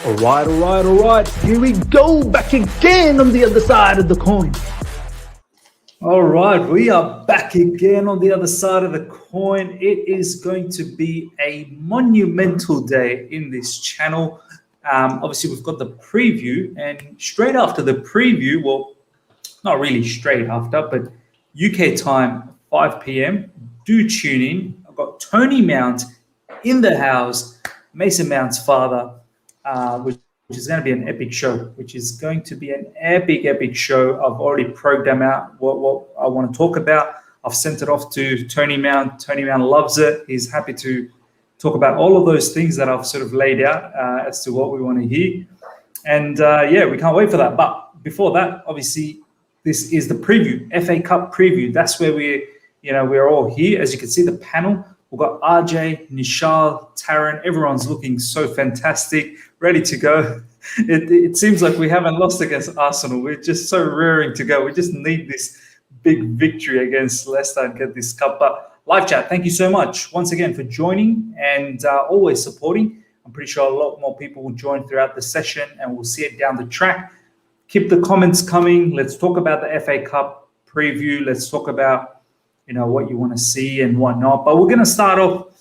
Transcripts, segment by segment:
All right. Here we go, back again on the other side of the coin. All right, we are back again on the other side of the coin. It is going to be a monumental day in this channel. Obviously, we've got the preview, and straight after the preview, well, not really straight after, but UK time, 5 p.m. Do tune in. I've got Tony Mount in the house, Mason Mount's father, which is going to be an epic show, epic show. I've already programmed out what I want to talk about. I've sent it off to Tony Mount. Tony Mount loves it. He's happy to talk about all of those things that I've sort of laid out as to what we want to hear. And we can't wait for that. But before that, obviously, this is the preview, FA Cup preview. That's where we're all here. As you can see, the panel. We've got RJ, Nishal, Taran. Everyone's looking so fantastic, ready to go. It seems like we haven't lost against Arsenal. We're just so raring to go. We just need this big victory against Leicester and get this cup. But live chat, thank you so much once again for joining and always supporting. I'm pretty sure a lot more people will join throughout the session, and we'll see it down the track. Keep the comments coming. Let's talk about the FA Cup preview. Let's talk about what you want to see and whatnot. But we're going to start off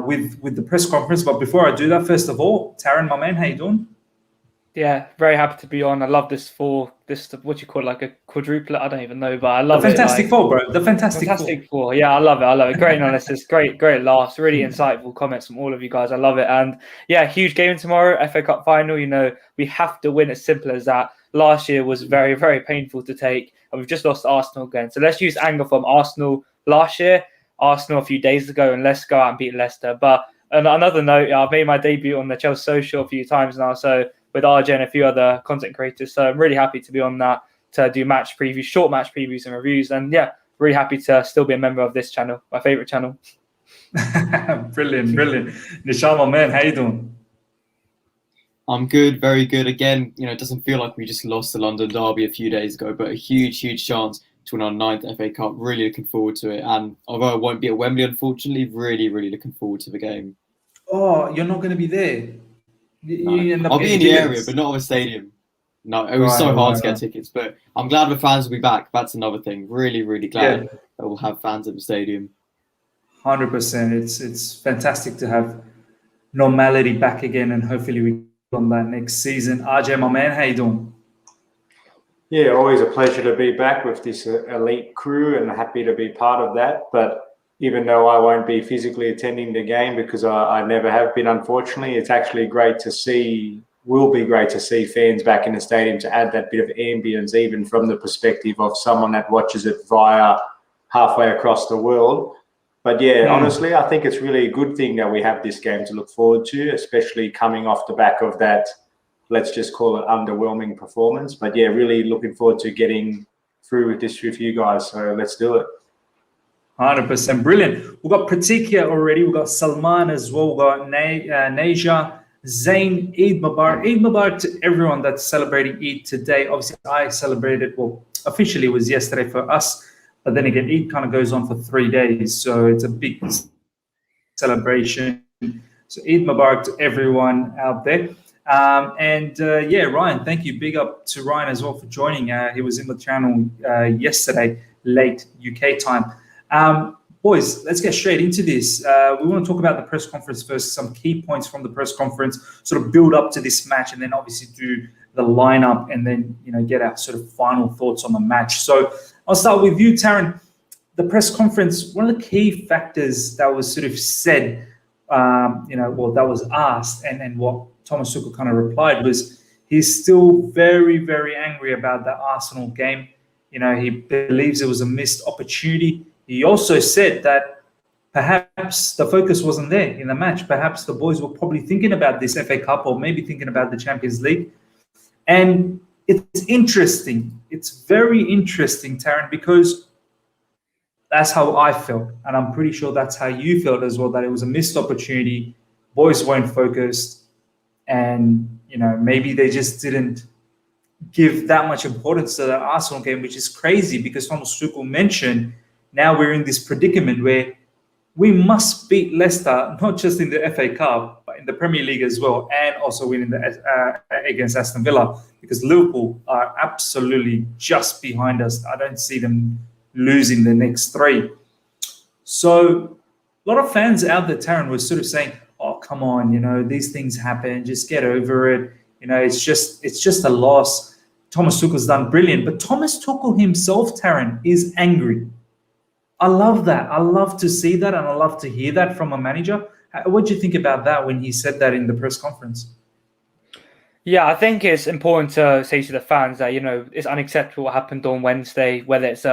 with the press conference. But before I do that, first of all, Taran, my man, how you doing? Yeah, very happy to be on. I love this what you call it, like a quadruplet. I don't even know, but I love the Fantastic Four, bro. The Fantastic Four. Yeah, I love it. Great analysis, great laughs, really insightful comments from all of you guys. I love it. And yeah, huge game tomorrow, FA Cup final. We have to win. As simple as that. Last year was very, very painful to take, and we've just lost Arsenal again. So let's use anger from Arsenal last year, Arsenal a few days ago, and let's go out and beat Leicester. But on another note, I've made my debut on the Chelsea Social a few times now, so with RJ and a few other content creators. So I'm really happy to be on that, to do match previews, short match previews and reviews. And yeah, really happy to still be a member of this channel, my favorite channel. Brilliant. Nishal, my man, how you doing? I'm good, very good. Again, it doesn't feel like we just lost the London Derby a few days ago, but a huge chance to win our 9th FA Cup. Really looking forward to it. And although I won't be at Wembley, unfortunately, really looking forward to the game. Oh, you're not going to be there? No. I'll be in the area, but not at a stadium. No, it was so hard to get tickets, but I'm glad the fans will be back. That's another thing. Really glad that we'll have fans at the stadium. 100%. It's fantastic to have normality back again, and hopefully we on that next season. RJ, my man, how you doing? Yeah, always a pleasure to be back with this elite crew, and happy to be part of that. But even though I won't be physically attending the game because I never have been, unfortunately, it's actually great to see. Will be great to see fans back in the stadium to add that bit of ambience, even from the perspective of someone that watches it via halfway across the world. But yeah, honestly, I think it's really a good thing that we have this game to look forward to, especially coming off the back of that, let's just call it underwhelming performance. But yeah, really looking forward to getting through with this with you guys. So let's do it. 100%. Brilliant. We've got Pratik here already. We've got Salman as well. We've got Naja, Zain, Eid Mubarak. Eid Mubarak to everyone that's celebrating Eid today. Obviously, I celebrated, officially it was yesterday for us. But then again, Eid kind of goes on for 3 days. So it's a big celebration. So Eid Mubarak to everyone out there. Ryan, thank you. Big up to Ryan as well for joining. He was in the channel yesterday, late UK time. Boys, let's get straight into this. We want to talk about the press conference first, some key points from the press conference, sort of build up to this match, and then obviously do the lineup, and then get our sort of final thoughts on the match. So I'll start with you, Taran. The press conference, one of the key factors that was sort of said, that was asked, and what Thomas Tuchel kind of replied was he's still very, very angry about the Arsenal game. He believes it was a missed opportunity. He also said that perhaps the focus wasn't there in the match. Perhaps the boys were probably thinking about this FA Cup, or maybe thinking about the Champions League. And it's interesting. It's very interesting, Taran, because that's how I felt. And I'm pretty sure that's how you felt as well, that it was a missed opportunity. Boys weren't focused. And, maybe they just didn't give that much importance to the Arsenal game, which is crazy because Thomas Tuchel mentioned now we're in this predicament where we must beat Leicester, not just in the FA Cup, but in the Premier League as well, and also winning against Aston Villa, because Liverpool are absolutely just behind us. I don't see them losing the next 3. So a lot of fans out there, Taryn, were sort of saying, "Oh, come on, these things happen. Just get over it. It's just a loss." Thomas Tuchel's done brilliant, but Thomas Tuchel himself, Taryn, is angry. I love that. I love to see that, and I love to hear that from a manager. What do you think about that when he said that in the press conference? Yeah, I think it's important to say to the fans that, it's unacceptable what happened on Wednesday, whether it's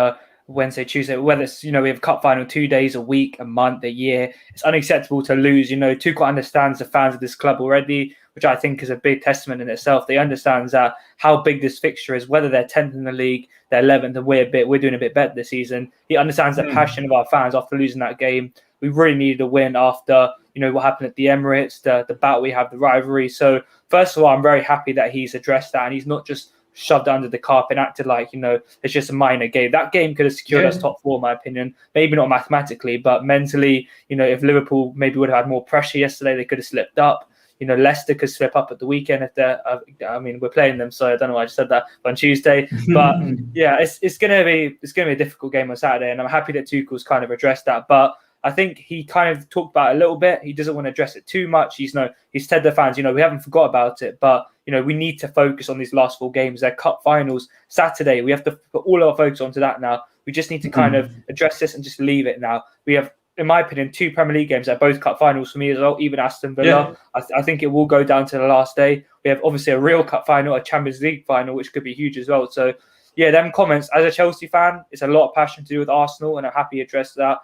Wednesday, Tuesday, whether it's, we have cup final 2 days, a week, a month, a year. It's unacceptable to lose. Tuchel understands the fans of this club already, which I think is a big testament in itself. They understand that how big this fixture is, whether they're 10th in the league, they're 11th, and we're doing a bit better this season. He understands the passion of our fans after losing that game. We really needed a win after, what happened at the Emirates, the battle we have, the rivalry. So first of all, I'm very happy that he's addressed that, and he's not just shoved under the carpet and acted like, it's just a minor game. That game could have secured us top 4, in my opinion. Maybe not mathematically, but mentally, if Liverpool maybe would have had more pressure yesterday, they could have slipped up. Leicester could slip up at the weekend if they're. We're playing them, so I don't know why I just said that on Tuesday. But yeah, it's gonna be a difficult game on Saturday, and I'm happy that Tuchel's kind of addressed that. But I think he kind of talked about it a little bit. He doesn't want to address it too much. He's said to the fans, we haven't forgot about it, but we need to focus on these last 4 games. They're cup finals Saturday. We have to put all our focus onto that now. We just need to kind of address this and just leave it now. We have, in my opinion, 2 Premier League games. They're both cup finals for me as well, even Aston Villa. Yeah. I think it will go down to the last day. We have obviously a real cup final, a Champions League final, which could be huge as well. So yeah, them comments, as a Chelsea fan, it's a lot of passion to do with Arsenal, and I'm happy to address that.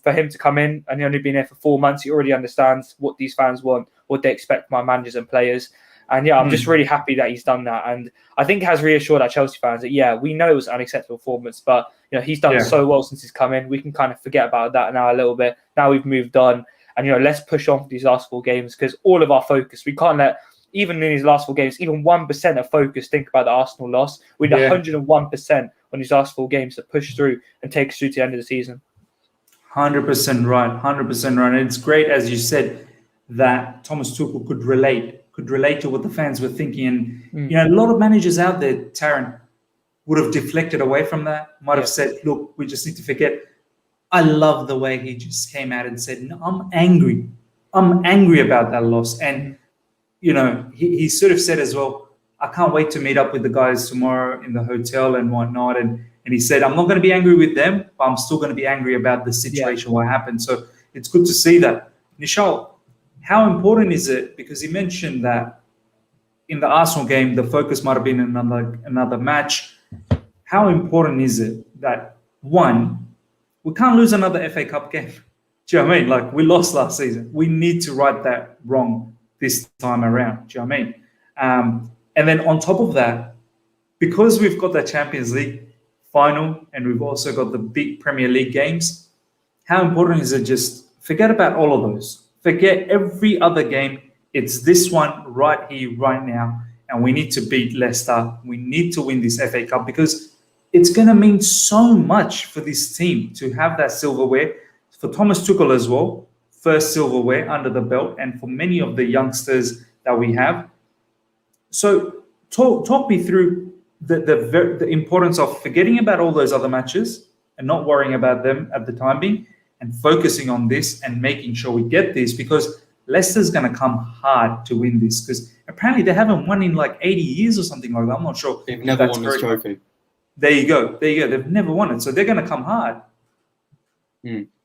For him to come in, and he only been here for 4 months, he already understands what these fans want, what they expect from our managers and players. And yeah, I'm just really happy that he's done that. And I think it has reassured our Chelsea fans that, yeah, we know it was an unacceptable performance, but he's done so well since he's come in. We can kind of forget about that now a little bit. Now we've moved on, and let's push on for these last 4 games, because all of our focus, we can't let, even in these last 4 games, even 1% of focus think about the Arsenal loss. We need 101% on these last 4 games to push through and take us through to the end of the season. 100% right. 100% right. And it's great, as you said, that Thomas Tuchel could relate to what the fans were thinking. And a lot of managers out there, Taryn, would have deflected away from that. Might have said, "Look, we just need to forget." I love the way he just came out and said, "No, I'm angry. I'm angry about that loss." And he sort of said as well, "I can't wait to meet up with the guys tomorrow in the hotel and whatnot." And he said, "I'm not going to be angry with them, but I'm still going to be angry about the situation, what happened." So it's good to see that. Nishal, how important is it? Because he mentioned that in the Arsenal game, the focus might have been another match. How important is it that, one, we can't lose another FA Cup game? Do you know what I mean? Like, we lost last season. We need to right that wrong this time around. Do you know what I mean? And then on top of that, because we've got that Champions League final and we've also got the big Premier League games, how important is it just forget about all of those? Forget every other game. It's this one right here, right now. And we need to beat Leicester. We need to win this FA Cup, because it's going to mean so much for this team to have that silverware. For Thomas Tuchel as well, first silverware under the belt, and for many of the youngsters that we have. So talk me through the importance of forgetting about all those other matches and not worrying about them at the time being, and focusing on this and making sure we get this, because Leicester's going to come hard to win this, because apparently they haven't won in like 80 years or something like that. I'm not sure. They've never won this trophy. There you go. They've never won it. So they're going to come hard.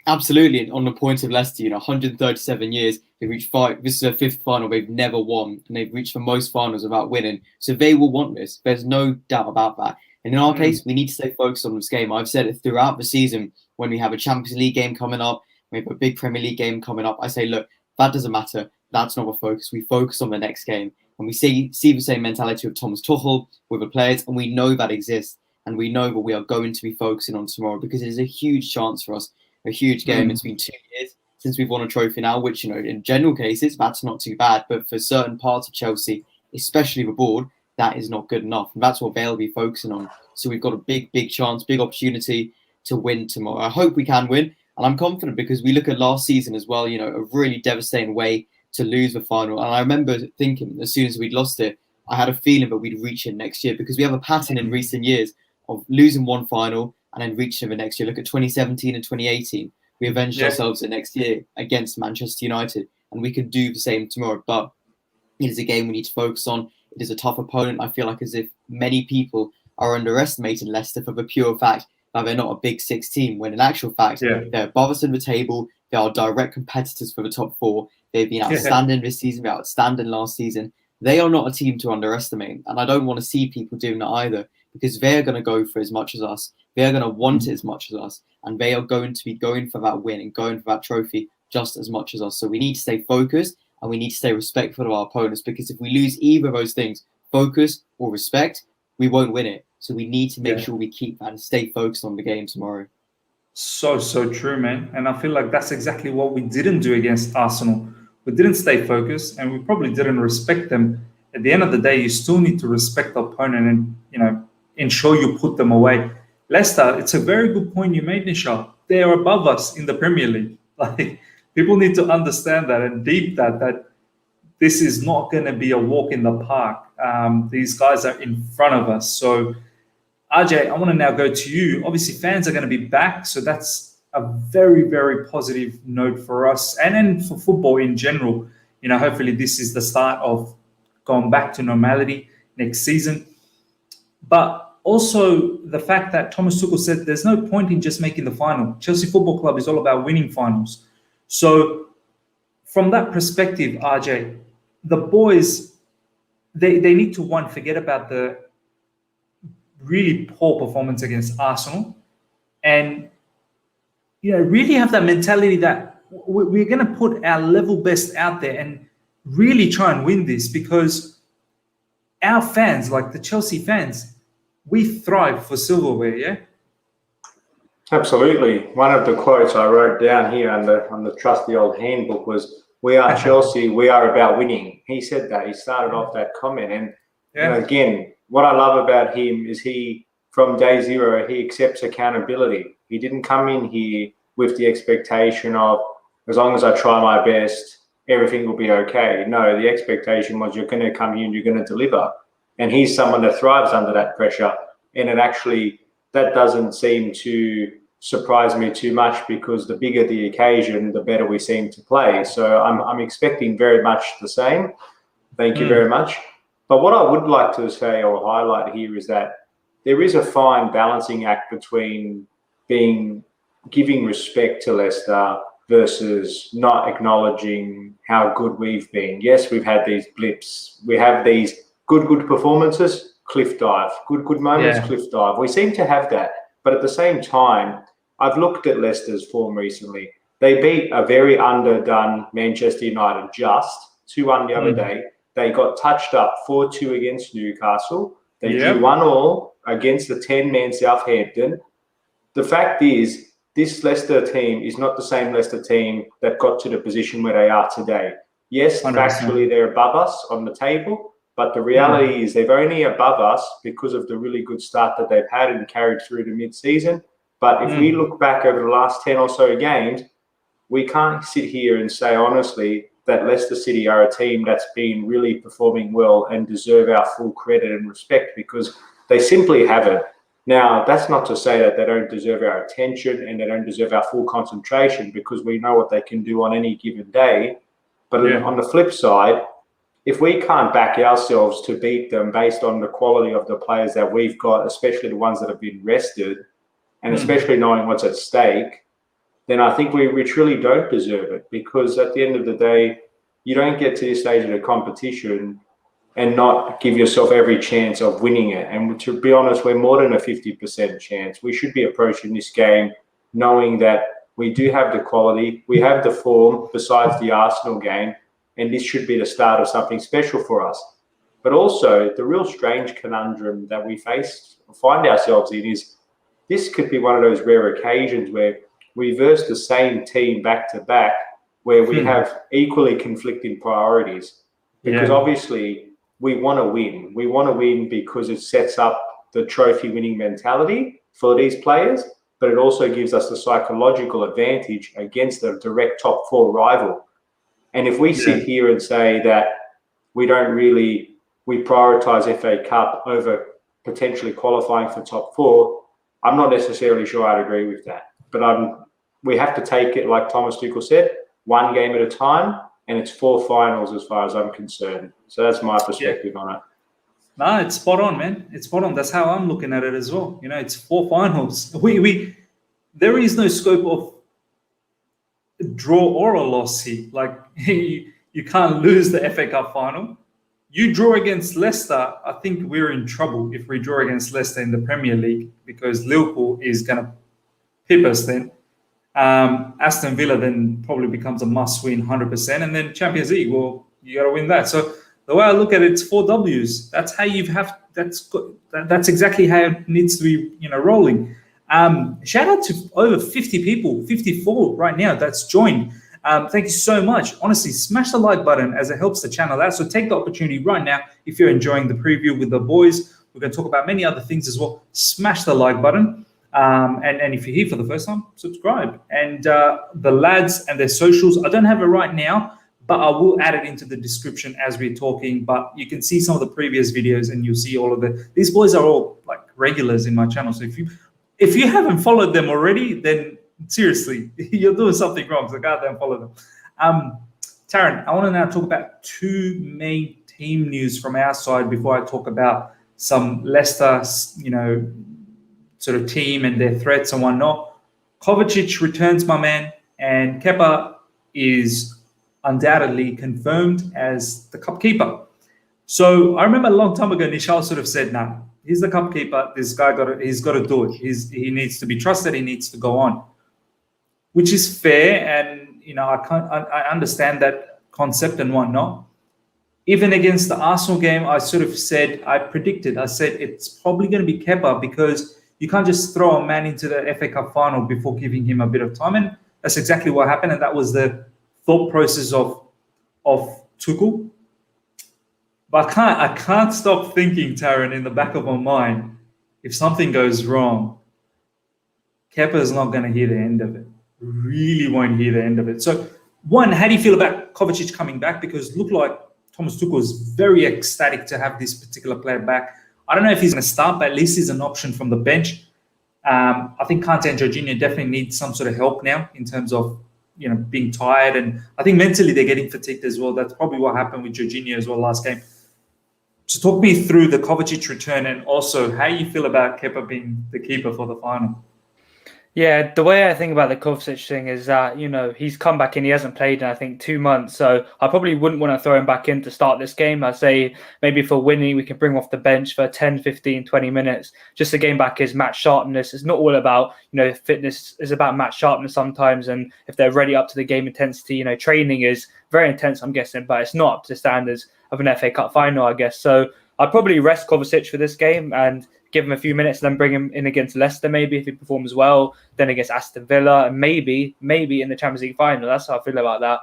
Absolutely. And on the point of Leicester, 137 years, they've reached 5. This is their 5th final they've never won. And they've reached the most finals without winning. So they will want this. There's no doubt about that. And in our case, we need to stay focused on this game. I've said it throughout the season, when we have a Champions League game coming up, we have a big Premier League game coming up. I say, look, that doesn't matter. That's not the focus. We focus on the next game. And we see the same mentality of Thomas Tuchel with the players, and we know that exists. And we know that we are going to be focusing on tomorrow, because it is a huge chance for us, a huge game. It's been 2 years since we've won a trophy now, which, in general cases, that's not too bad. But for certain parts of Chelsea, especially the board, that is not good enough. And that's what they'll be focusing on. So we've got a big chance, big opportunity to win tomorrow. I hope we can win. And I'm confident, because we look at last season as well, a really devastating way to lose the final. And I remember thinking, as soon as we'd lost it, I had a feeling that we'd reach it next year, because we have a pattern in recent years of losing one final and then reaching the next year. Look at 2017 and 2018. We avenged ourselves the next year against Manchester United, and we can do the same tomorrow. But it is a game we need to focus on. It is a tough opponent. I feel like as if many people are underestimating Leicester for the pure fact that they're not a big six team, when in actual fact, they're above us in the table. They are direct competitors for the top four. They've been outstanding this season. They're outstanding last season. They are not a team to underestimate. And I don't want to see people doing that either, because they're going to go for as much as us. They're going to want it as much as us. And they are going to be going for that win and going for that trophy just as much as us. So we need to stay focused and we need to stay respectful of our opponents, because if we lose either of those things, focus or respect, we won't win it. So we need to make sure we keep that and stay focused on the game tomorrow. So true, man. And I feel like that's exactly what we didn't do against Arsenal. We didn't stay focused, and we probably didn't respect them. At the end of the day, you still need to respect the opponent and, ensure you put them away. Leicester, it's a very good point you made, Nisha. They are above us in the Premier League. Like, people need to understand that and deep that this is not going to be a walk in the park. These guys are in front of us. So, RJ, I want to now go to you. Obviously, fans are going to be back, so that's a very, very positive note for us and for football in general. Hopefully this is the start of going back to normality next season. But also the fact that Thomas Tuchel said there's no point in just making the final. Chelsea Football Club is all about winning finals. So from that perspective, RJ, the boys, they need to, one, forget about the really poor performance against Arsenal and really have that mentality that we're going to put our level best out there and really try and win this, because our fans, like the Chelsea fans, we thrive for silverware, yeah? Absolutely. One of the quotes I wrote down here on the trusty old handbook was, "We are Chelsea, we are about winning." He said that. He started off that comment. And again, what I love about him is from day zero, he accepts accountability. He didn't come in here with the expectation of, as long as I try my best, everything will be okay. No, the expectation was, you're going to come here and you're going to deliver. And he's someone that thrives under that pressure. And that doesn't seem to surprise me too much, because the bigger the occasion, the better we seem to play. So I'm expecting very much the same. Thank you very much. But what I would like to say or highlight here is that there is a fine balancing act between giving respect to Leicester versus not acknowledging how good we've been. Yes, we've had these blips. We have these good performances, cliff dive. Good moments, cliff dive. We seem to have that. But at the same time, I've looked at Leicester's form recently. They beat a very underdone Manchester United just 2-1 the other day. They got touched up 4-2 against Newcastle. They drew 1-1 against the 10-man Southampton. The fact is, this Leicester team is not the same Leicester team that got to the position where they are today. Yes, 100%. Factually, they're above us on the table, but the reality is they're only above us because of the really good start that they've had and carried through to mid-season. But if we look back over the last 10 or so games, we can't sit here and say honestly that Leicester City are a team that's been really performing well and deserve our full credit and respect, because they simply haven't. Now, that's not to say that they don't deserve our attention and they don't deserve our full concentration, because we know what they can do on any given day. But on the flip side, if we can't back ourselves to beat them based on the quality of the players that we've got, especially the ones that have been rested, and especially knowing what's at stake, then I think we truly don't deserve it. Because at the end of the day, you don't get to this stage of the competition and not give yourself every chance of winning it. And to be honest, we're more than a 50% chance. We should be approaching this game knowing that we do have the quality, we have the form besides the Arsenal game, and this should be the start of something special for us. But also, the real strange conundrum that we find ourselves in is this could be one of those rare occasions where we verse the same team back to back, where we have equally conflicting priorities. Because obviously, we want to win. We want to win because it sets up the trophy winning mentality for these players, but it also gives us the psychological advantage against a direct top four rival. And if we sit here and say that we prioritise FA Cup over potentially qualifying for top 4, I'm not necessarily sure I'd agree with that. But we have to take it, like Thomas Tuchel said, one game at a time, and it's 4 finals as far as I'm concerned. So that's my perspective on it. No, it's spot on, man. It's spot on. That's how I'm looking at it as well. It's 4 finals. There is no scope of draw or a loss here. Like you can't lose the FA Cup final. You draw against Leicester, I think we're in trouble if we draw against Leicester in the Premier League, because Liverpool is going to pip us then. Aston Villa then probably becomes a must-win 100%. And then Champions League, well, you got to win that. So the way I look at it, it's 4 Ws. That's how that's exactly how it needs to be, rolling. Shout out to over 50 people, 54 right now that's joined. Thank you so much. Honestly, smash the like button as it helps the channel out. So take the opportunity right now. If you're enjoying the preview with the boys, we're going to talk about many other things as well. Smash the like button. And if you're here for the first time, subscribe. And the lads and their socials, I don't have it right now, but I will add it into the description as we're talking. But you can see some of the previous videos and you'll see all of these boys are all like regulars in my channel. So if you haven't followed them already, then seriously, you're doing something wrong. So goddamn follow them. Taryn, I want to now talk about 2 main team news from our side before I talk about some Leicester, sort of team and their threats and whatnot. Kovacic returns, my man, and Kepa is undoubtedly confirmed as the cup keeper. So I remember a long time ago, Nishal sort of said, "Nah, he's the cup keeper. This guy he's got to do it. He needs to be trusted. He needs to go on," which is fair, and I understand that concept and whatnot. Even against the Arsenal game, I said it's probably going to be Kepa, because you can't just throw a man into the FA Cup final before giving him a bit of time, and that's exactly what happened. And that was the thought process of Tuchel. But I can't stop thinking, Taryn, in the back of my mind, if something goes wrong, Kepa is not going to hear the end of it. Really won't hear the end of it. So, one, how do you feel about Kovacic coming back? Because it looked like Thomas Tuchel was very ecstatic to have this particular player back. I don't know if he's going to start, but at least he's an option from the bench. I think Kante and Jorginho definitely need some sort of help now in terms of being tired, and I think mentally they're getting fatigued as well. That's probably what happened with Jorginho as well last game. So talk me through the Kovacic return and also how you feel about Kepa being the keeper for the final. Yeah, the way I think about the Kovacic thing is that, he's come back in, he hasn't played in, I think, 2 months. So I probably wouldn't want to throw him back in to start this game. I'd say maybe for winning, we can bring him off the bench for 10, 15, 20 minutes just to gain back his match sharpness. It's not all about, fitness. It's about match sharpness sometimes. And if they're ready up to the game intensity, training is very intense, I'm guessing, but it's not up to the standards of an FA Cup final, I guess. So I'd probably rest Kovacic for this game and give him a few minutes and then bring him in against Leicester, maybe if he performs well, then against Aston Villa, and maybe in the Champions League final. That's how I feel about that.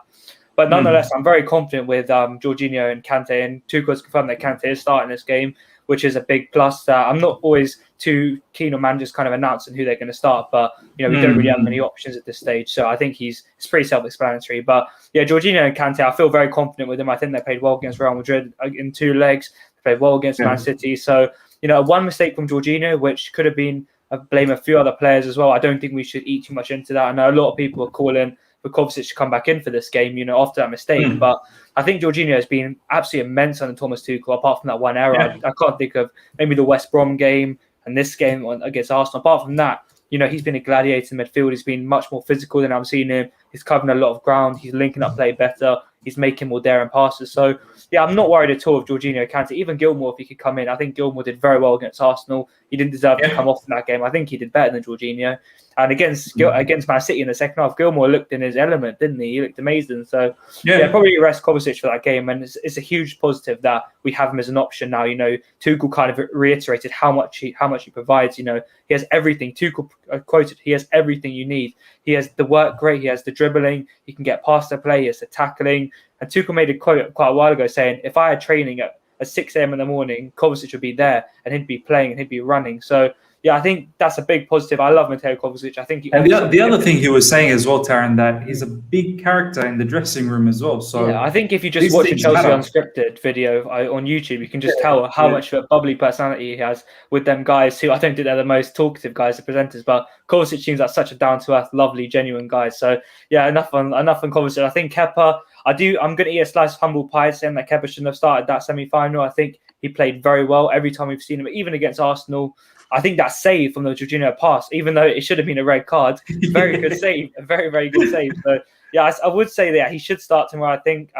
But nonetheless, I'm very confident with Jorginho and Kante, and Tuchel's confirmed that Kante is starting this game, which is a big plus. I'm not always too keen on managers kind of announcing who they're going to start, but we don't really have many options at this stage. So I think it's pretty self-explanatory. But yeah, Jorginho and Kante, I feel very confident with them. I think they played well against Real Madrid in 2 legs. They played well against Man City. So one mistake from Jorginho, which could have been blame a few other players as well. I don't think we should eat too much into that. I know a lot of people are calling for Kovacic to come back in for this game, after that mistake. But I think Jorginho has been absolutely immense under Thomas Tuchel, apart from that one error. I can't think of maybe the West Brom game and this game against Arsenal. Apart from that, he's been a gladiator in midfield. He's been much more physical than I've seen him. He's covering a lot of ground. He's linking up play better. He's making more daring passes. So, yeah, I'm not worried at all of Jorginho, Kante. Even Gilmour, if he could come in. I think Gilmour did very well against Arsenal. He didn't deserve to come off in that game. I think he did better than Jorginho. And against Man City in the second half, Gilmour looked in his element, didn't he? He looked amazing. So, probably rest Kovacic for that game. And it's a huge positive that we have him as an option now. Tuchel kind of reiterated how much he provides. He has everything. Tuchel quoted, he has everything you need. He has the work rate. He has the dribbling. He can get past the play. He has the tackling. And Tuchel made a quote quite a while ago saying, if I had training at 6 a.m. in the morning, Kovacic would be there and he'd be playing and he'd be running. So, yeah, I think that's a big positive. I love Mateo Kovacic. I think And the other thing he was saying as well, Taran, that he's a big character in the dressing room as well. So yeah, I think if you just these watch a things Chelsea matter. Unscripted video on YouTube, you can just tell how much of a bubbly personality he has with them guys who I don't think they're the most talkative guys, the presenters, but Kovacic seems like such a down-to-earth, lovely, genuine guy. So yeah, enough on Kovacic. I think Kepa, I'm going to eat a slice of humble pie saying that Kepa shouldn't have started that semi-final. I think he played very well every time we've seen him, even against Arsenal. I think that save from the Jorginho pass, even though it should have been a red card, very good save, a very, very good save. So yeah, I would say that he should start tomorrow. I think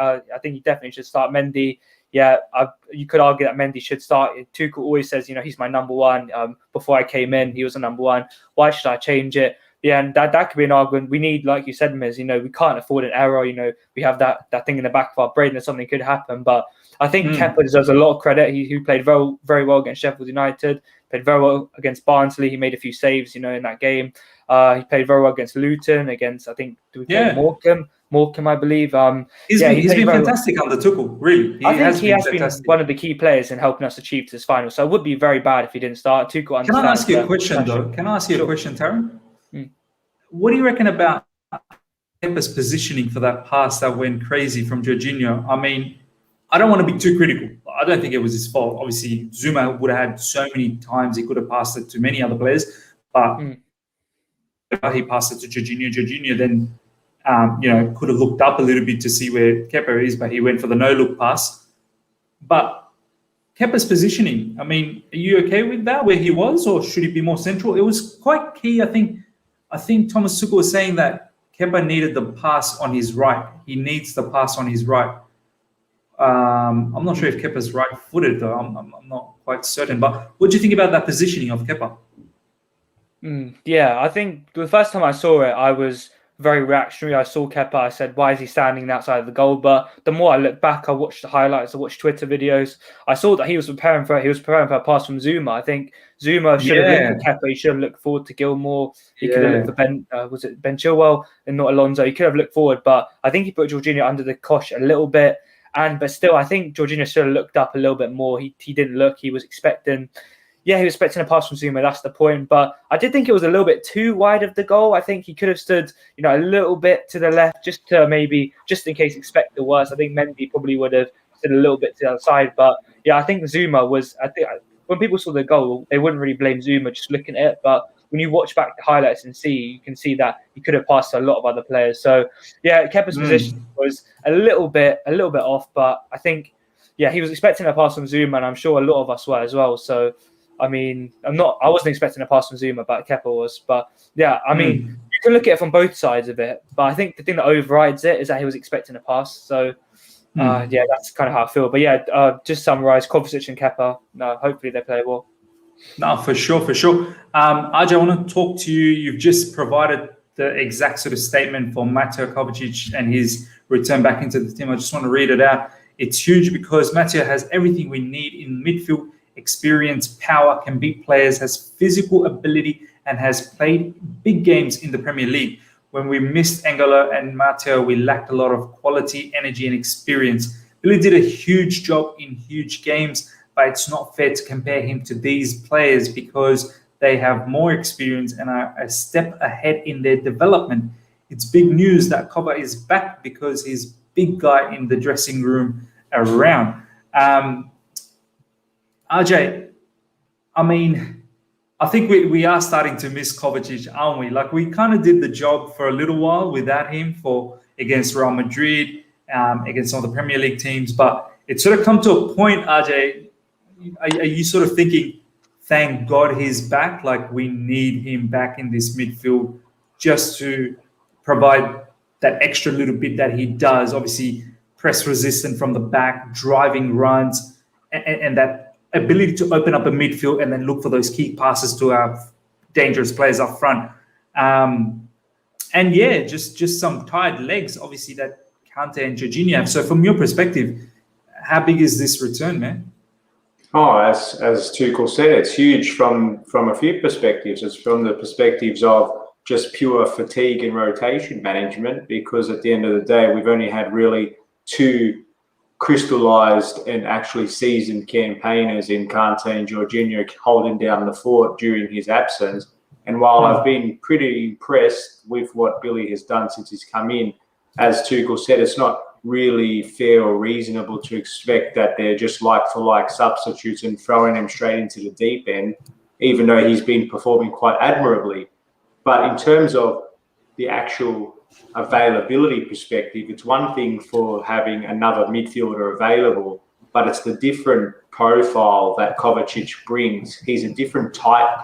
he definitely should start. Mendy, yeah, you could argue that Mendy should start. Tuchel always says, he's my number one. Before I came in, he was a number one. Why should I change it? Yeah, and that could be an argument. We need, like you said, Miz, we can't afford an error. We have that thing in the back of our brain that something could happen. But I think Kepa deserves a lot of credit. He played very, very well against Sheffield United, played very well against Barnsley. He made a few saves, in that game. He played very well against Luton, against, I think, Morecambe, I believe. He's been fantastic under Tuchel, really. He has been one of the key players in helping us achieve this final. So it would be very bad if he didn't start. Tuchel Can I ask you a question, though? Can I ask you a question, Taran? What do you reckon about Kepa's positioning for that pass that went crazy from Jorginho? I mean, I don't want to be too critical. I don't think it was his fault. Obviously, Zuma would have had so many times he could have passed it to many other players, but he passed it to Jorginho. Jorginho then, could have looked up a little bit to see where Kepa is, but he went for the no-look pass. But Kepa's positioning, I mean, are you okay with that, where he was, or should he be more central? It was quite key, I think Thomas Tuchel was saying that Kepa needed the pass on his right. He needs the pass on his right. I'm not sure if Kepa's right-footed, though. I'm not quite certain. But what do you think about that positioning of Kepa? Yeah, I think the first time I saw it, I was very reactionary. I saw Kepa. I said, why is he standing outside of the goal? But the more I look back, I watched the highlights, I watched Twitter videos. I saw that he was preparing for a pass from Zuma. I think Zuma should have looked at Kepa. He should have looked forward to Gilmore. He could have looked for Ben Chilwell and not Alonso. He could have looked forward, but I think he put Jorginho under the cosh a little bit. But still, I think Jorginho should have looked up a little bit more. He didn't look. He was expecting a pass from Zuma. That's the point. But I did think it was a little bit too wide of the goal. I think he could have stood, a little bit to the left, just in case expect the worst. I think Mendy probably would have stood a little bit to the outside. But yeah, I think Zuma was. I think when people saw the goal, they wouldn't really blame Zuma just looking at it. But when you watch back the highlights and you can see that he could have passed to a lot of other players. So yeah, Kepa's position was a little bit off. But I think he was expecting a pass from Zuma, and I'm sure a lot of us were as well. So. I mean, I wasn't expecting a pass from Zuma, but Kepa was. But yeah, I mean, you can look at it from both sides of it. But I think the thing that overrides it is that he was expecting a pass. So that's kind of how I feel. But yeah, just summarize Kovacic and Kepa. No, hopefully they play well. No, for sure. Ajay, I want to talk to you. You've just provided the exact sort of statement for Mateo Kovacic and his return back into the team. I just want to read it out. It's huge because Mateo has everything we need in midfield. Experience, power, can beat players, has physical ability, and has played big games in the Premier League. When we missed Angelo and Mateo, we lacked a lot of quality, energy, and experience. Billy did a huge job in huge games, but it's not fair to compare him to these players because they have more experience and are a step ahead in their development. It's big news that Kova is back because he's big guy in the dressing room around. Ajay, I mean, I think we are starting to miss Kovacic, aren't we? Like, we kind of did the job for a little while without him against Real Madrid, against some of the Premier League teams. But it's sort of come to a point, Ajay, are you sort of thinking, thank God he's back? Like, we need him back in this midfield just to provide that extra little bit that he does. Obviously, press resistant from the back, driving runs, and that ability to open up a midfield and then look for those key passes to our dangerous players up front. Just some tired legs, obviously, that Kante and Jorginho have. So from your perspective, how big is this return, man? Oh, as Tuchel said, it's huge from a few perspectives. It's from the perspectives of just pure fatigue and rotation management, because at the end of the day, we've only had really two crystallised and actually seasoned campaigners in Kante and Jorginho holding down the fort during his absence. And while I've been pretty impressed with what Billy has done since he's come in, as Tuchel said, it's not really fair or reasonable to expect that they're just like-for-like substitutes and throwing them straight into the deep end, even though he's been performing quite admirably. But in terms of the actual availability perspective, it's one thing for having another midfielder available, but it's the different profile that Kovacic brings. He's a different type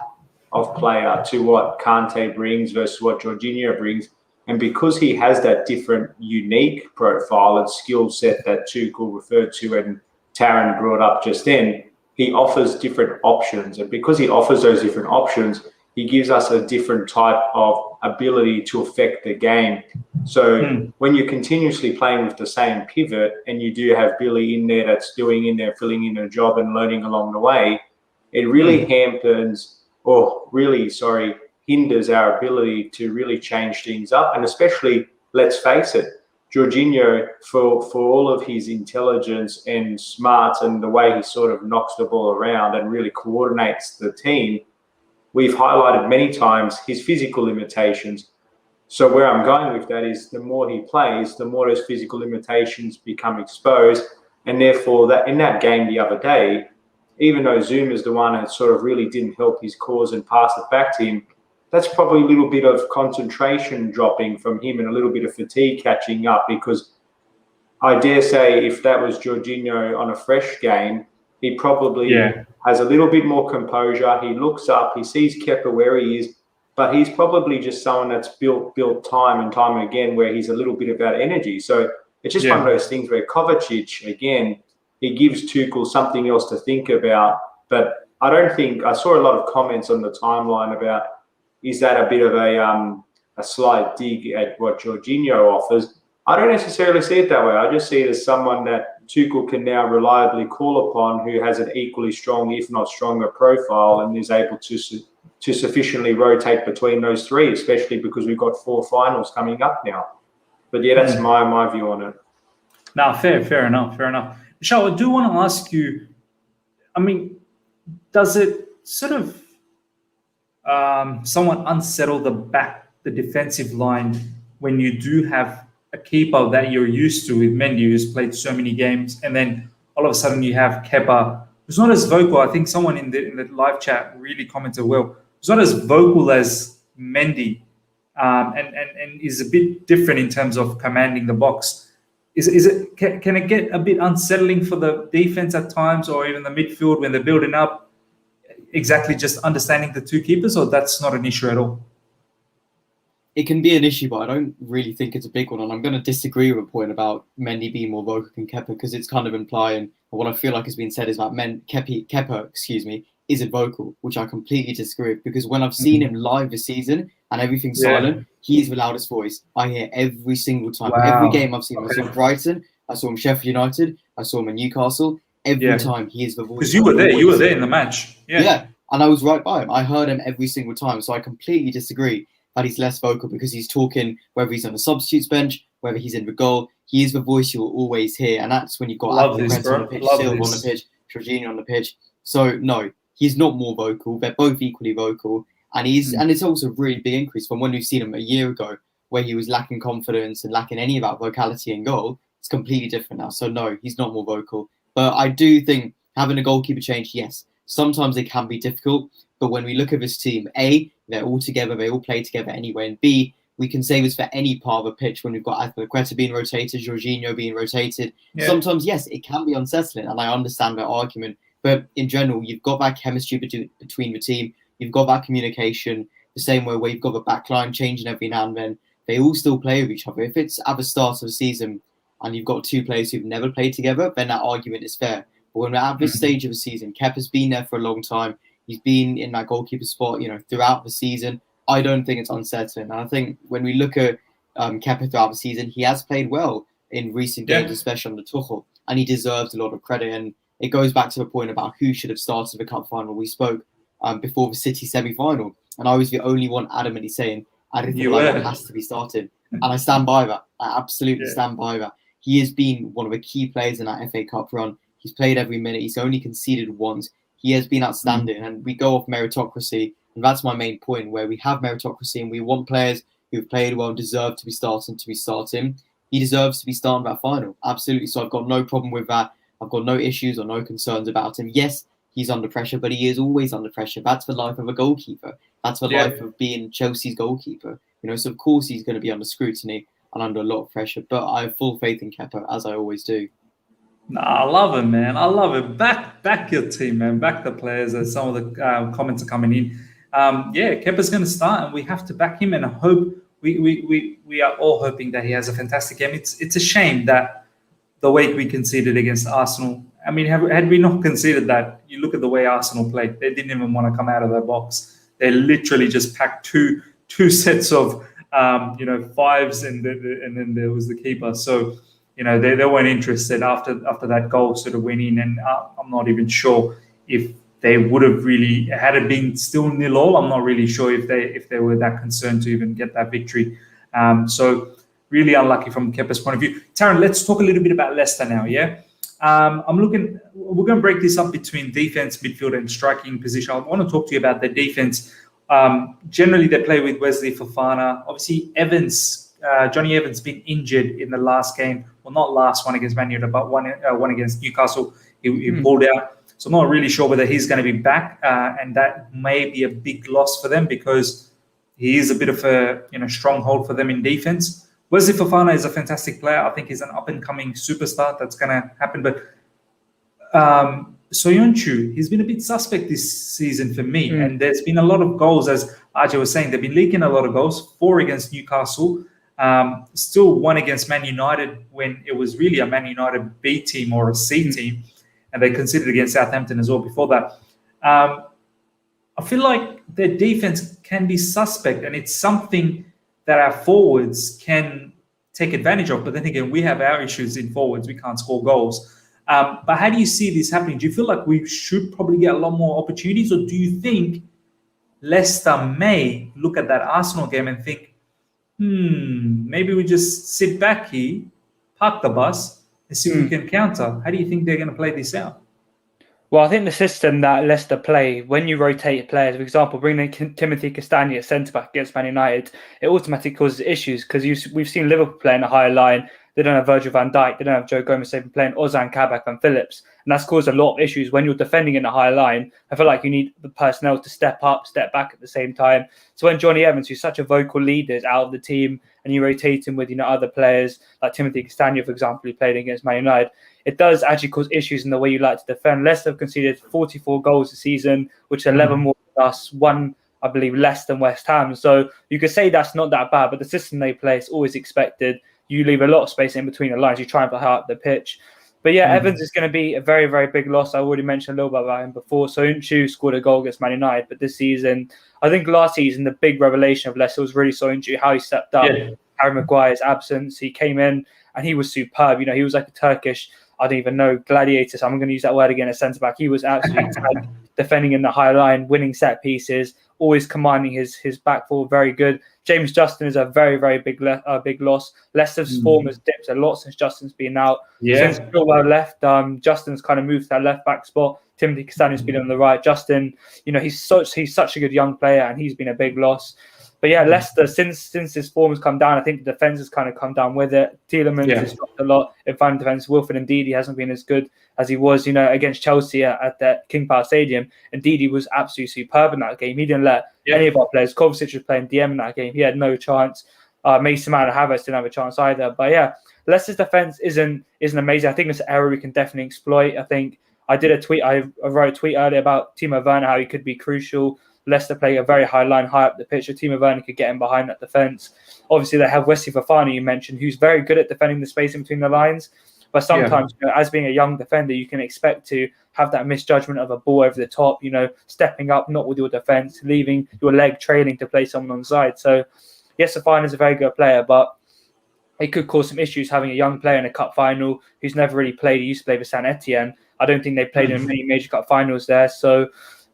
of player to what Kante brings versus what Jorginho brings. And because he has that different, unique profile and skill set that Tuchel referred to and Taryn brought up just then, he offers different options. And because he offers those different options, he gives us a different type of ability to affect the game. So when you're continuously playing with the same pivot and you do have Billy in there that's filling in a job and learning along the way, it really hinders our ability to really change things up. And especially, let's face it, Jorginho, for all of his intelligence and smarts and the way he sort of knocks the ball around and really coordinates the team, we've highlighted many times his physical limitations. So where I'm going with that is the more he plays, the more those physical limitations become exposed. And therefore, that in that game the other day, even though Zuma's the one that sort of really didn't help his cause and pass it back to him, that's probably a little bit of concentration dropping from him and a little bit of fatigue catching up, because I dare say if that was Jorginho on a fresh game, he probably has a little bit more composure. He looks up, he sees Kepa where he is, but he's probably just someone that's built time and time again where he's a little bit about energy. So it's just one of those things where Kovacic, again, he gives Tuchel something else to think about. But I don't think, I saw a lot of comments on the timeline about, is that a bit of a slight dig at what Jorginho offers? I don't necessarily see it that way. I just see it as someone that Tuchel can now reliably call upon, who has an equally strong, if not stronger, profile and is able to sufficiently rotate between those three, especially because we've got 4 finals coming up now. But yeah, that's my view on it. No, fair enough. Michelle, I do want to ask you, I mean, does it sort of somewhat unsettle the defensive line when you do have a keeper that you're used to with Mendy, who's played so many games, and then all of a sudden you have Kepa, who's not as vocal. I think someone in the live chat really commented well. He's not as vocal as Mendy, and is a bit different in terms of commanding the box. Can it get a bit unsettling for the defense at times, or even the midfield when they're building up? Exactly, just understanding the two keepers, or that's not an issue at all? It can be an issue, but I don't really think it's a big one. And I'm going to disagree with a point about Mendy being more vocal than Kepa, because it's kind of implying, or what I feel like has been said is that Kepa, isn't vocal, which I completely disagree with, because when I've seen him live this season and everything's silent, he's the loudest voice I hear every single time. Wow. Every game I've seen, I saw him Brighton, I saw him Sheffield United, I saw him in Newcastle. Every time he is the voice. Because you were there in the match. Yeah, and I was right by him. I heard him every single time. So I completely disagree that he's less vocal, because he's talking, whether he's on the substitutes bench, whether he's in the goal, he is the voice you'll always hear. And that's when you've got on the pitch, Silva on the pitch, Jorginho on the pitch. So no, he's not more vocal. They're both equally vocal. And and it's also a really big increase from when we've seen him a year ago, where he was lacking confidence and lacking any of that vocality in goal. It's completely different now. So no, he's not more vocal. But I do think having a goalkeeper change, yes, sometimes it can be difficult. But when we look at this team, A, they're all together, they all play together anyway. And B, we can say this for any part of a pitch when we've got Quetta being rotated, Jorginho being rotated. Yeah. Sometimes, yes, it can be unsettling, and I understand that argument. But in general, you've got that chemistry between the team. You've got that communication, the same way where you've got the back line changing every now and then. They all still play with each other. If it's at the start of the season and you've got 2 players who've never played together, then that argument is fair. But when we're at this stage of the season, Kepa's been there for a long time. He's been in that goalkeeper spot, throughout the season. I don't think it's unsettling. And I think when we look at Kepa throughout the season, he has played well in recent games, especially under Tuchel, and he deserves a lot of credit. And it goes back to the point about who should have started the cup final. We spoke before the City semi-final, and I was the only one adamantly saying, I think has to be started. And I stand by that. I absolutely stand by that. he has been one of the key players in that FA Cup run. He's played every minute. He's only conceded once. He has been outstanding, and we go off meritocracy, and that's my main point, where we have meritocracy and we want players who've played well and deserve to be starting. He deserves to be starting that final, absolutely. So I've got no problem with that. I've got no issues or no concerns about him. Yes, he's under pressure, but he is always under pressure. That's the life of a goalkeeper. That's the life of being Chelsea's goalkeeper. So of course he's going to be under scrutiny and under a lot of pressure, but I have full faith in Kepa, as I always do. Nah, I love it, man. I love it. Back your team, man. Back the players. As some of the comments are coming in. Kepa's going to start, and we have to back him. And I hope we are all hoping that he has a fantastic game. It's a shame that the way we conceded against Arsenal. I mean, had we not conceded that, you look at the way Arsenal played. They didn't even want to come out of their box. They literally just packed two sets of fives, and then there was the keeper. So. They weren't interested after that goal sort of went in, and I'm not even sure if they would have really, had it been still 0-0, I'm not really sure if they were that concerned to even get that victory. So really unlucky from Kepa's point of view. Taryn, let's talk a little bit about Leicester now, yeah? We're going to break this up between defense, midfield, and striking position. I want to talk to you about the defense. Generally, they play with Wesley Fofana. Obviously, Johnny Evans been injured in the last game. Well, not last one against Man United, but one against Newcastle. He pulled out. So I'm not really sure whether he's going to be back, and that may be a big loss for them because he is a bit of a stronghold for them in defense. Wesley Fofana is a fantastic player. I think he's an up-and-coming superstar. That's going to happen. But Soyuncu, he's been a bit suspect this season for me. And there's been a lot of goals, as Ajay was saying. They've been leaking a lot of goals, 4 against Newcastle. Still 1 against Man United when it was really a Man United B team or a C team, and they conceded against Southampton as well before that. I feel like their defense can be suspect, and it's something that our forwards can take advantage of. But then again, we have our issues in forwards. We can't score goals. But how do you see this happening? Do you feel like we should probably get a lot more opportunities, or do you think Leicester may look at that Arsenal game and think, maybe we just sit back here, park the bus, and see if we can counter? How do you think they're going to play this out? Well, I think the system that Leicester play, when you rotate players, for example, bringing in Timothy Castagne at centre-back against Man United, it automatically causes issues because we've seen Liverpool playing a higher line. They don't have Virgil van Dijk. They don't have Joe Gomez. They've been playing Ozan Kabak and Phillips. And that's caused a lot of issues when you're defending in a high line. I feel like you need the personnel to step up, step back at the same time. So when Johnny Evans, who's such a vocal leader, is out of the team and you rotate him with other players like Timothy Castagne, for example, who played against Man United, it does actually cause issues in the way you like to defend. Leicester have conceded 44 goals this season, which is 11 more than us, 1, I believe, less than West Ham. So you could say that's not that bad, but the system they play is always expected. You leave a lot of space in between the lines. You try and play high up the pitch. But yeah, Evans is going to be a very, very big loss. I already mentioned a little bit about him before. Soyuncu scored a goal against Man United, but this season, I think last season, the big revelation of Leicester was really Soyuncu, how he stepped up. Yeah. Harry Maguire's absence. He came in and he was superb. He was like a Turkish, I don't even know, gladiator. So I'm going to use that word again as centre-back. He was absolutely defending in the high line, winning set pieces, always commanding his back four, very good. James Justin is a very, very big loss. Leicester's form has dipped a lot since Justin's been out. Yeah. Since Chilwell left, Justin's kind of moved to that left back spot. Timothy Castagne's been on the right. Justin, he's such a good young player, and he's been a big loss. But yeah, Leicester, since his form has come down, I think the defence has kind of come down with it. Tielemans has dropped a lot in front defence. Wilfred Ndidi hasn't been as good as he was, against Chelsea at the King Power Stadium. Ndidi was absolutely superb in that game. He didn't let any of our players. Kovacic was playing DM in that game. He had no chance. Mason Mount and Havertz didn't have a chance either. But yeah, Leicester's defence isn't amazing. I think it's an error we can definitely exploit. I think I did a tweet. I wrote a tweet earlier about Timo Werner, how he could be crucial. Leicester play a very high line, high up the pitch. Timo Werner could get in behind that defence. Obviously, they have Wesley Fofana, you mentioned, who's very good at defending the space in between the lines. But sometimes, as being a young defender, you can expect to have that misjudgment of a ball over the top, stepping up, not with your defence, leaving your leg trailing to play someone on the side. So, yes, Fofana is a very good player, but it could cause some issues having a young player in a cup final who's never really played. He used to play for Saint Etienne. I don't think they played in many major cup finals there. So,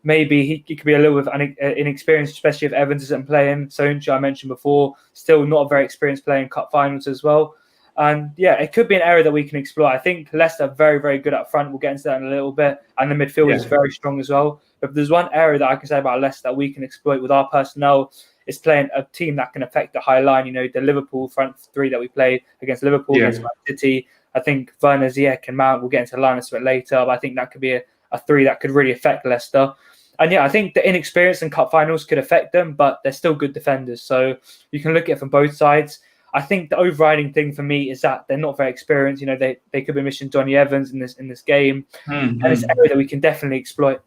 maybe he could be a little bit inexperienced, especially if Evans isn't playing. Soyuncu, I mentioned before, still not a very experienced player in cup finals as well. And yeah, it could be an area that we can explore. I think Leicester are very, very good up front. We'll get into that in a little bit. And the midfield is very strong as well. But if there's one area that I can say about Leicester that we can exploit with our personnel, is playing a team that can affect the high line. You know, the Liverpool front three that we played against Liverpool, against Man City. I think Werner, Ziyech and Mount, we'll get into Linus a bit later. But I think that could be a three that could really affect Leicester. And yeah, I think the inexperience in cup finals could affect them, but they're still good defenders. So you can look at it from both sides. I think the overriding thing for me is that they're not very experienced. You know, they could be missing Johnny Evans in this game. And it's an area that we can definitely exploit.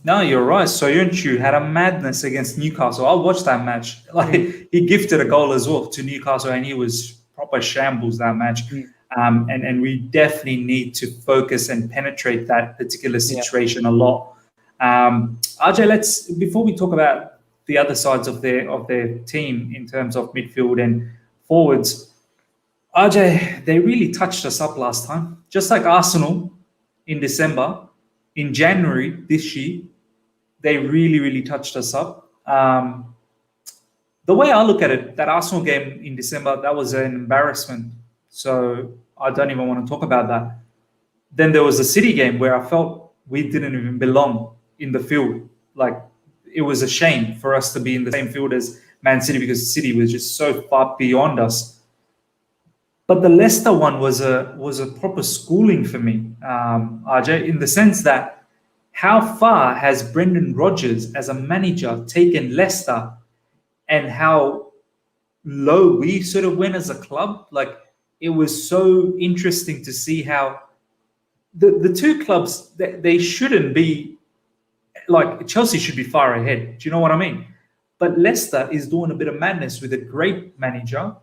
No, you're right. Soyuncu had a madness against Newcastle. I watched that match. Like he gifted a goal as well to Newcastle, and he was proper shambles that match. And we definitely need to focus and penetrate that particular situation a lot. RJ, before we talk about the other sides of their team in terms of midfield and forwards, RJ, they really touched us up last time, just like Arsenal in December. In January this year, they really, really touched us up. The way I look at it, that Arsenal game in December, that was an embarrassment. So I don't even want to talk about that. Then there was a City game where I felt we didn't even belong in the field. Like, it was a shame for us to be in the same field as Man City because City was just so far beyond us. But the Leicester one was a proper schooling for me, RJ, in the sense that how far has Brendan Rodgers as a manager taken Leicester and how low we sort of went as a club? Like, it was so interesting to see how the two clubs, they shouldn't be, like, Chelsea should be far ahead. Do you know what I mean? But Leicester is doing a bit of madness with a great manager,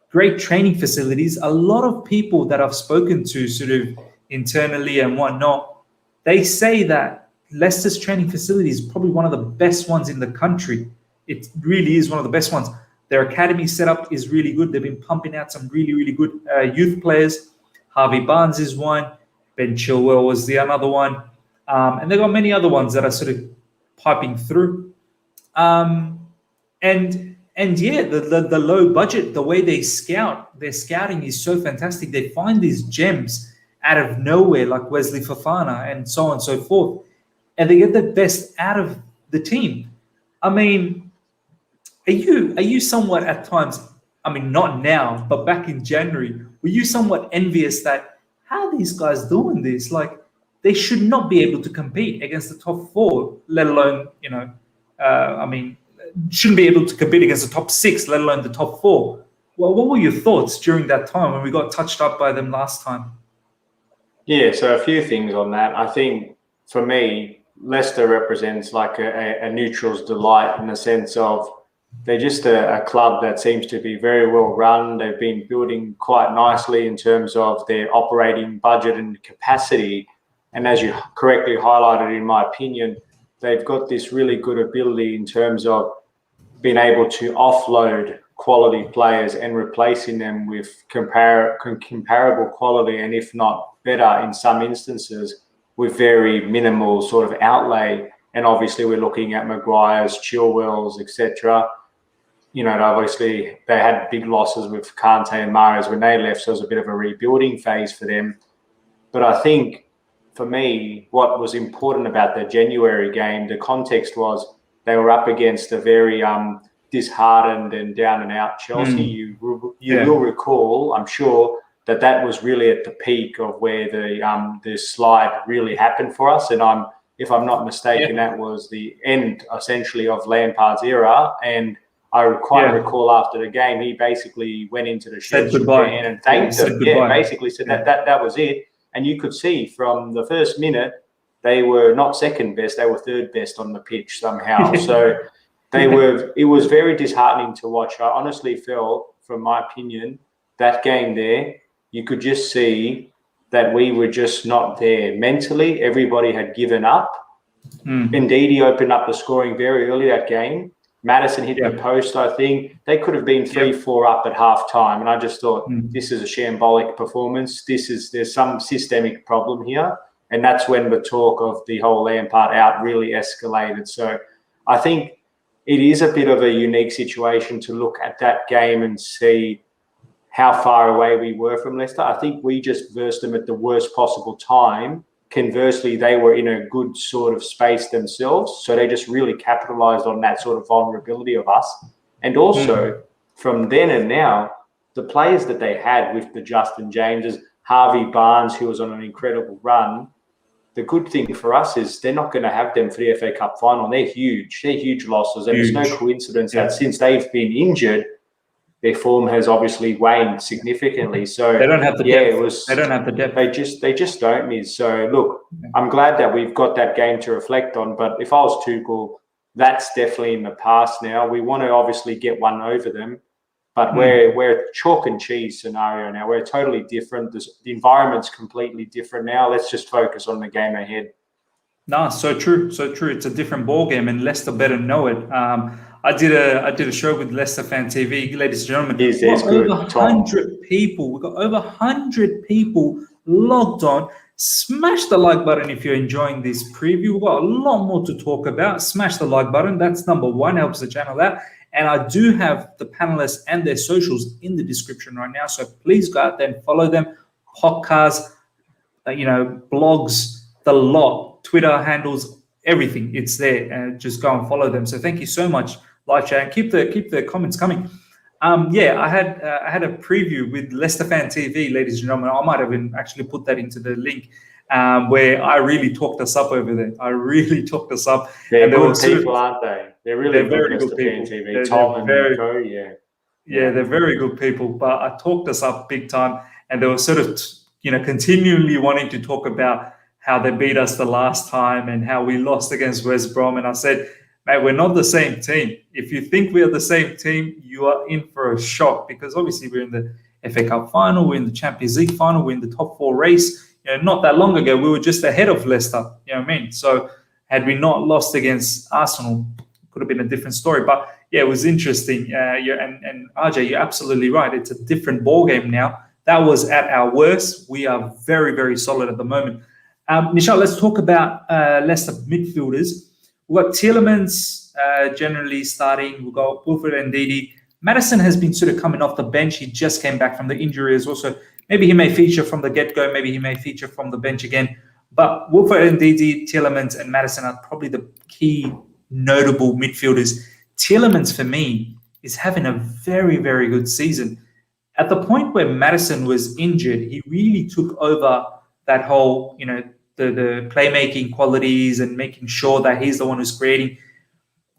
great training facilities. A lot of people that I've spoken to sort of internally and whatnot, they say that Leicester's training facility is probably one of the best ones in the country. It really is one of the best ones. Their academy setup is really good. They've been pumping out some really, really good youth players. Harvey Barnes is one. Ben Chilwell was the another one. And they've got many other ones that are sort of piping through. And yeah, the low budget, the way they scout, their scouting is so fantastic. They find these gems out of nowhere, like Wesley Fofana and so on and so forth. And they get the best out of the team. I mean, are you somewhat at times, I mean, not now, but back in January, were you somewhat envious that how are these guys doing this? Like, they should not be able to compete against the top four, let alone, shouldn't be able to compete against the top six, let alone the top four. Well, what were your thoughts during that time when we got touched up by them last time? Yeah, so a few things on that. I think for me, Leicester represents like a neutral's delight in the sense of they're just a club that seems to be very well run. They've been building quite nicely in terms of their operating budget and capacity. And as you correctly highlighted, in my opinion, they've got this really good ability in terms of being able to offload quality players and replacing them with comparable quality, and if not better in some instances, with very minimal sort of outlay. And obviously we're looking at Maguire's, Chilwell's, etc. You know, obviously they had big losses with Kante and Mahrez when they left, so it was a bit of a rebuilding phase for them. But I think for me, what was important about the January game, the context was they were up against a very disheartened and down and out Chelsea. You will recall, I'm sure, that was really at the peak of where the slide really happened for us. And if I'm not mistaken, that was the end essentially of Lampard's era. And I quite recall after the game, he basically went into the shed and thanked them. Basically said that was it. And you could see from the first minute, they were not second best, they were third best on the pitch somehow. So it was very disheartening to watch. I honestly felt, from my opinion, that game there, you could just see that we were just not there. Mentally, everybody had given up. Indeed, he opened up the scoring very early that game. Maddison hit the post, I think. They could have been 3-4 up at half-time. And I just thought, this is a shambolic performance. There's some systemic problem here. And that's when the talk of the whole Lampard out really escalated. So I think it is a bit of a unique situation to look at that game and see how far away we were from Leicester. I think we just versed them at the worst possible time. Conversely, they were in a good sort of space themselves. So they just really capitalized on that sort of vulnerability of us. And also, from then and now, the players that they had with the Justin Jameses, Harvey Barnes, who was on an incredible run, the good thing for us is they're not going to have them for the FA Cup final. They're huge. They're huge losses. And it's no coincidence that since they've been injured, their form has obviously waned significantly. So they don't have the depth. It was, they don't have the depth. They just don't, Miz. So look, I'm glad that we've got that game to reflect on. But if I was Tuchel, that's definitely in the past now. We want to obviously get one over them, but we're a chalk and cheese scenario now. We're totally different. The environment's completely different now. Let's just focus on the game ahead. No, so true, so true. It's a different ball game, and Leicester better know it. I did a show with Leicester Fan TV, ladies and gentlemen. We've got over 100 people. We've got over 100 people logged on. Smash the like button if you're enjoying this preview. We've got a lot more to talk about. Smash the like button. That's number one. Helps the channel out. And I do have the panelists and their socials in the description right now. So please go out there and follow them. Podcasts, blogs, the lot, Twitter handles, everything. It's there. And just go and follow them. So thank you so much, live chat. Keep the comments coming. I had a preview with Leicester Fan TV, ladies and gentlemen. I might have actually put that into the link, where I really talked us up over there. I really talked us up. They're good people, aren't they? They're very good people. TV. Tom and Nico, they're very good people. But I talked us up big time, and they were sort of continually wanting to talk about how they beat us the last time and how we lost against West Brom. And I said, mate, we're not the same team. If you think we are the same team, you are in for a shock, because obviously we're in the FA Cup final, we're in the Champions League final, we're in the top four race. Not that long ago, we were just ahead of Leicester. You know what I mean? So had we not lost against Arsenal, it could have been a different story. But yeah, it was interesting. And RJ, you're absolutely right. It's a different ball game now. That was at our worst. We are very, very solid at the moment. Michelle, let's talk about Leicester midfielders. We've got Tielemans generally starting. We've got Wilfred Ndidi. Maddison has been sort of coming off the bench. He just came back from the injury as well. So maybe he may feature from the get-go. Maybe he may feature from the bench again. But Wilfred Ndidi, Tielemans, and Maddison are probably the key notable midfielders. Tielemans, for me, is having a very, very good season. At the point where Maddison was injured, he really took over that whole, the playmaking qualities and making sure that he's the one who's creating.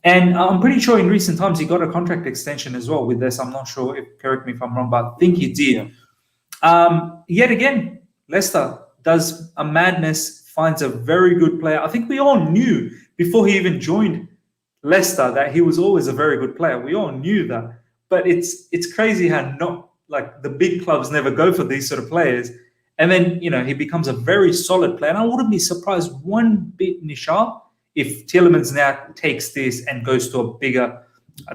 And I'm pretty sure in recent times he got a contract extension as well with this. I'm not sure, correct me if I'm wrong, but I think he did. Yet again, Leicester does a madness, finds a very good player. I think we all knew before he even joined Leicester that he was always a very good player. We all knew that. But it's crazy how the big clubs never go for these sort of players. And then, he becomes a very solid player. And I wouldn't be surprised one bit, Nishal, if Tielemans now takes this and goes to a bigger,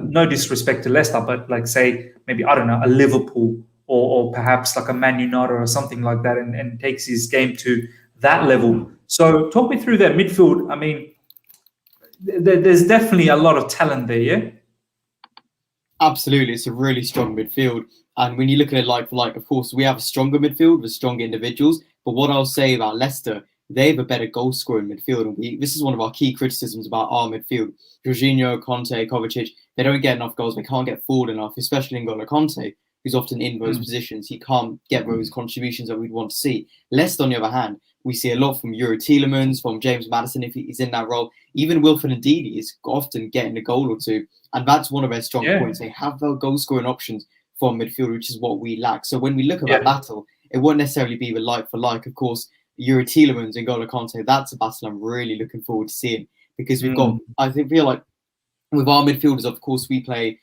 no disrespect to Leicester, but say, maybe, I don't know, a Liverpool or perhaps like a Man United or something like that, and takes his game to that level. So talk me through that midfield. I mean, there's definitely a lot of talent there, yeah? Absolutely. It's a really strong midfield. And when you look at it like for like, of course, we have a stronger midfield with stronger individuals. But what I'll say about Leicester, they have a better goal scoring midfield. And this is one of our key criticisms about our midfield. Jorginho, Conte, Kovacic, they don't get enough goals. They can't get forward enough, especially in N'Golo Conte, who's often in those positions. He can't get those contributions that we'd want to see. Leicester, on the other hand, we see a lot from Youri Tielemans, from James Maddison if he's in that role. Even Wilfred Ndidi is often getting a goal or two. And that's one of their strong points. They have their goal scoring options from midfield, which is what we lack. So when we look at that battle, it won't necessarily be the like for like. Of course, Youri Tielemans and N'Golo Conte, that's a battle I'm really looking forward to seeing, because we've got, feel like with our midfielders, of course, we play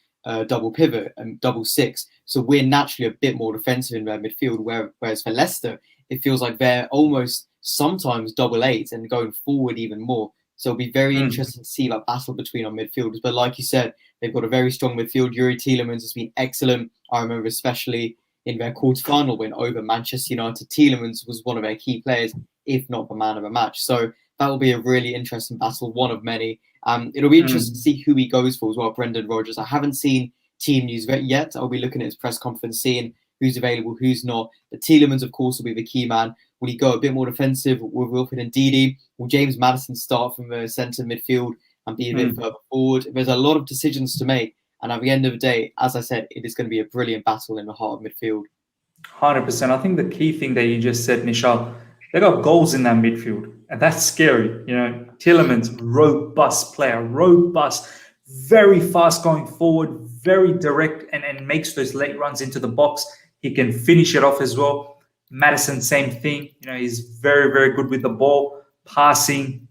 double pivot and double six. So we're naturally a bit more defensive in their midfield, whereas for Leicester, it feels like they're almost sometimes double eight and going forward even more. So it'll be very interesting to see battle between our midfielders. But like you said, they've got a very strong midfield. Youri Tielemans has been excellent. I remember especially in their quarterfinal win over Manchester United, Tielemans was one of their key players, if not the man of the match. So that will be a really interesting battle, one of many. It'll be interesting to see who he goes for as well, Brendan Rodgers. I haven't seen team news yet. I'll be looking at his press conference, seeing who's available, who's not. But Tielemans, of course, will be the key man. Will he go a bit more defensive with Wilfred and Ndidi? Will James Maddison start from the centre midfield and be a bit further forward? There's a lot of decisions to make. And at the end of the day, as I said, it is going to be a brilliant battle in the heart of midfield. 100%. I think the key thing that you just said, Nishal, they got goals in that midfield, and that's scary. You know, Tielemans, robust player, very fast going forward, very direct, and makes those late runs into the box. He can finish it off as well. Maddison, same thing. You know, he's very, very good with the ball, passing,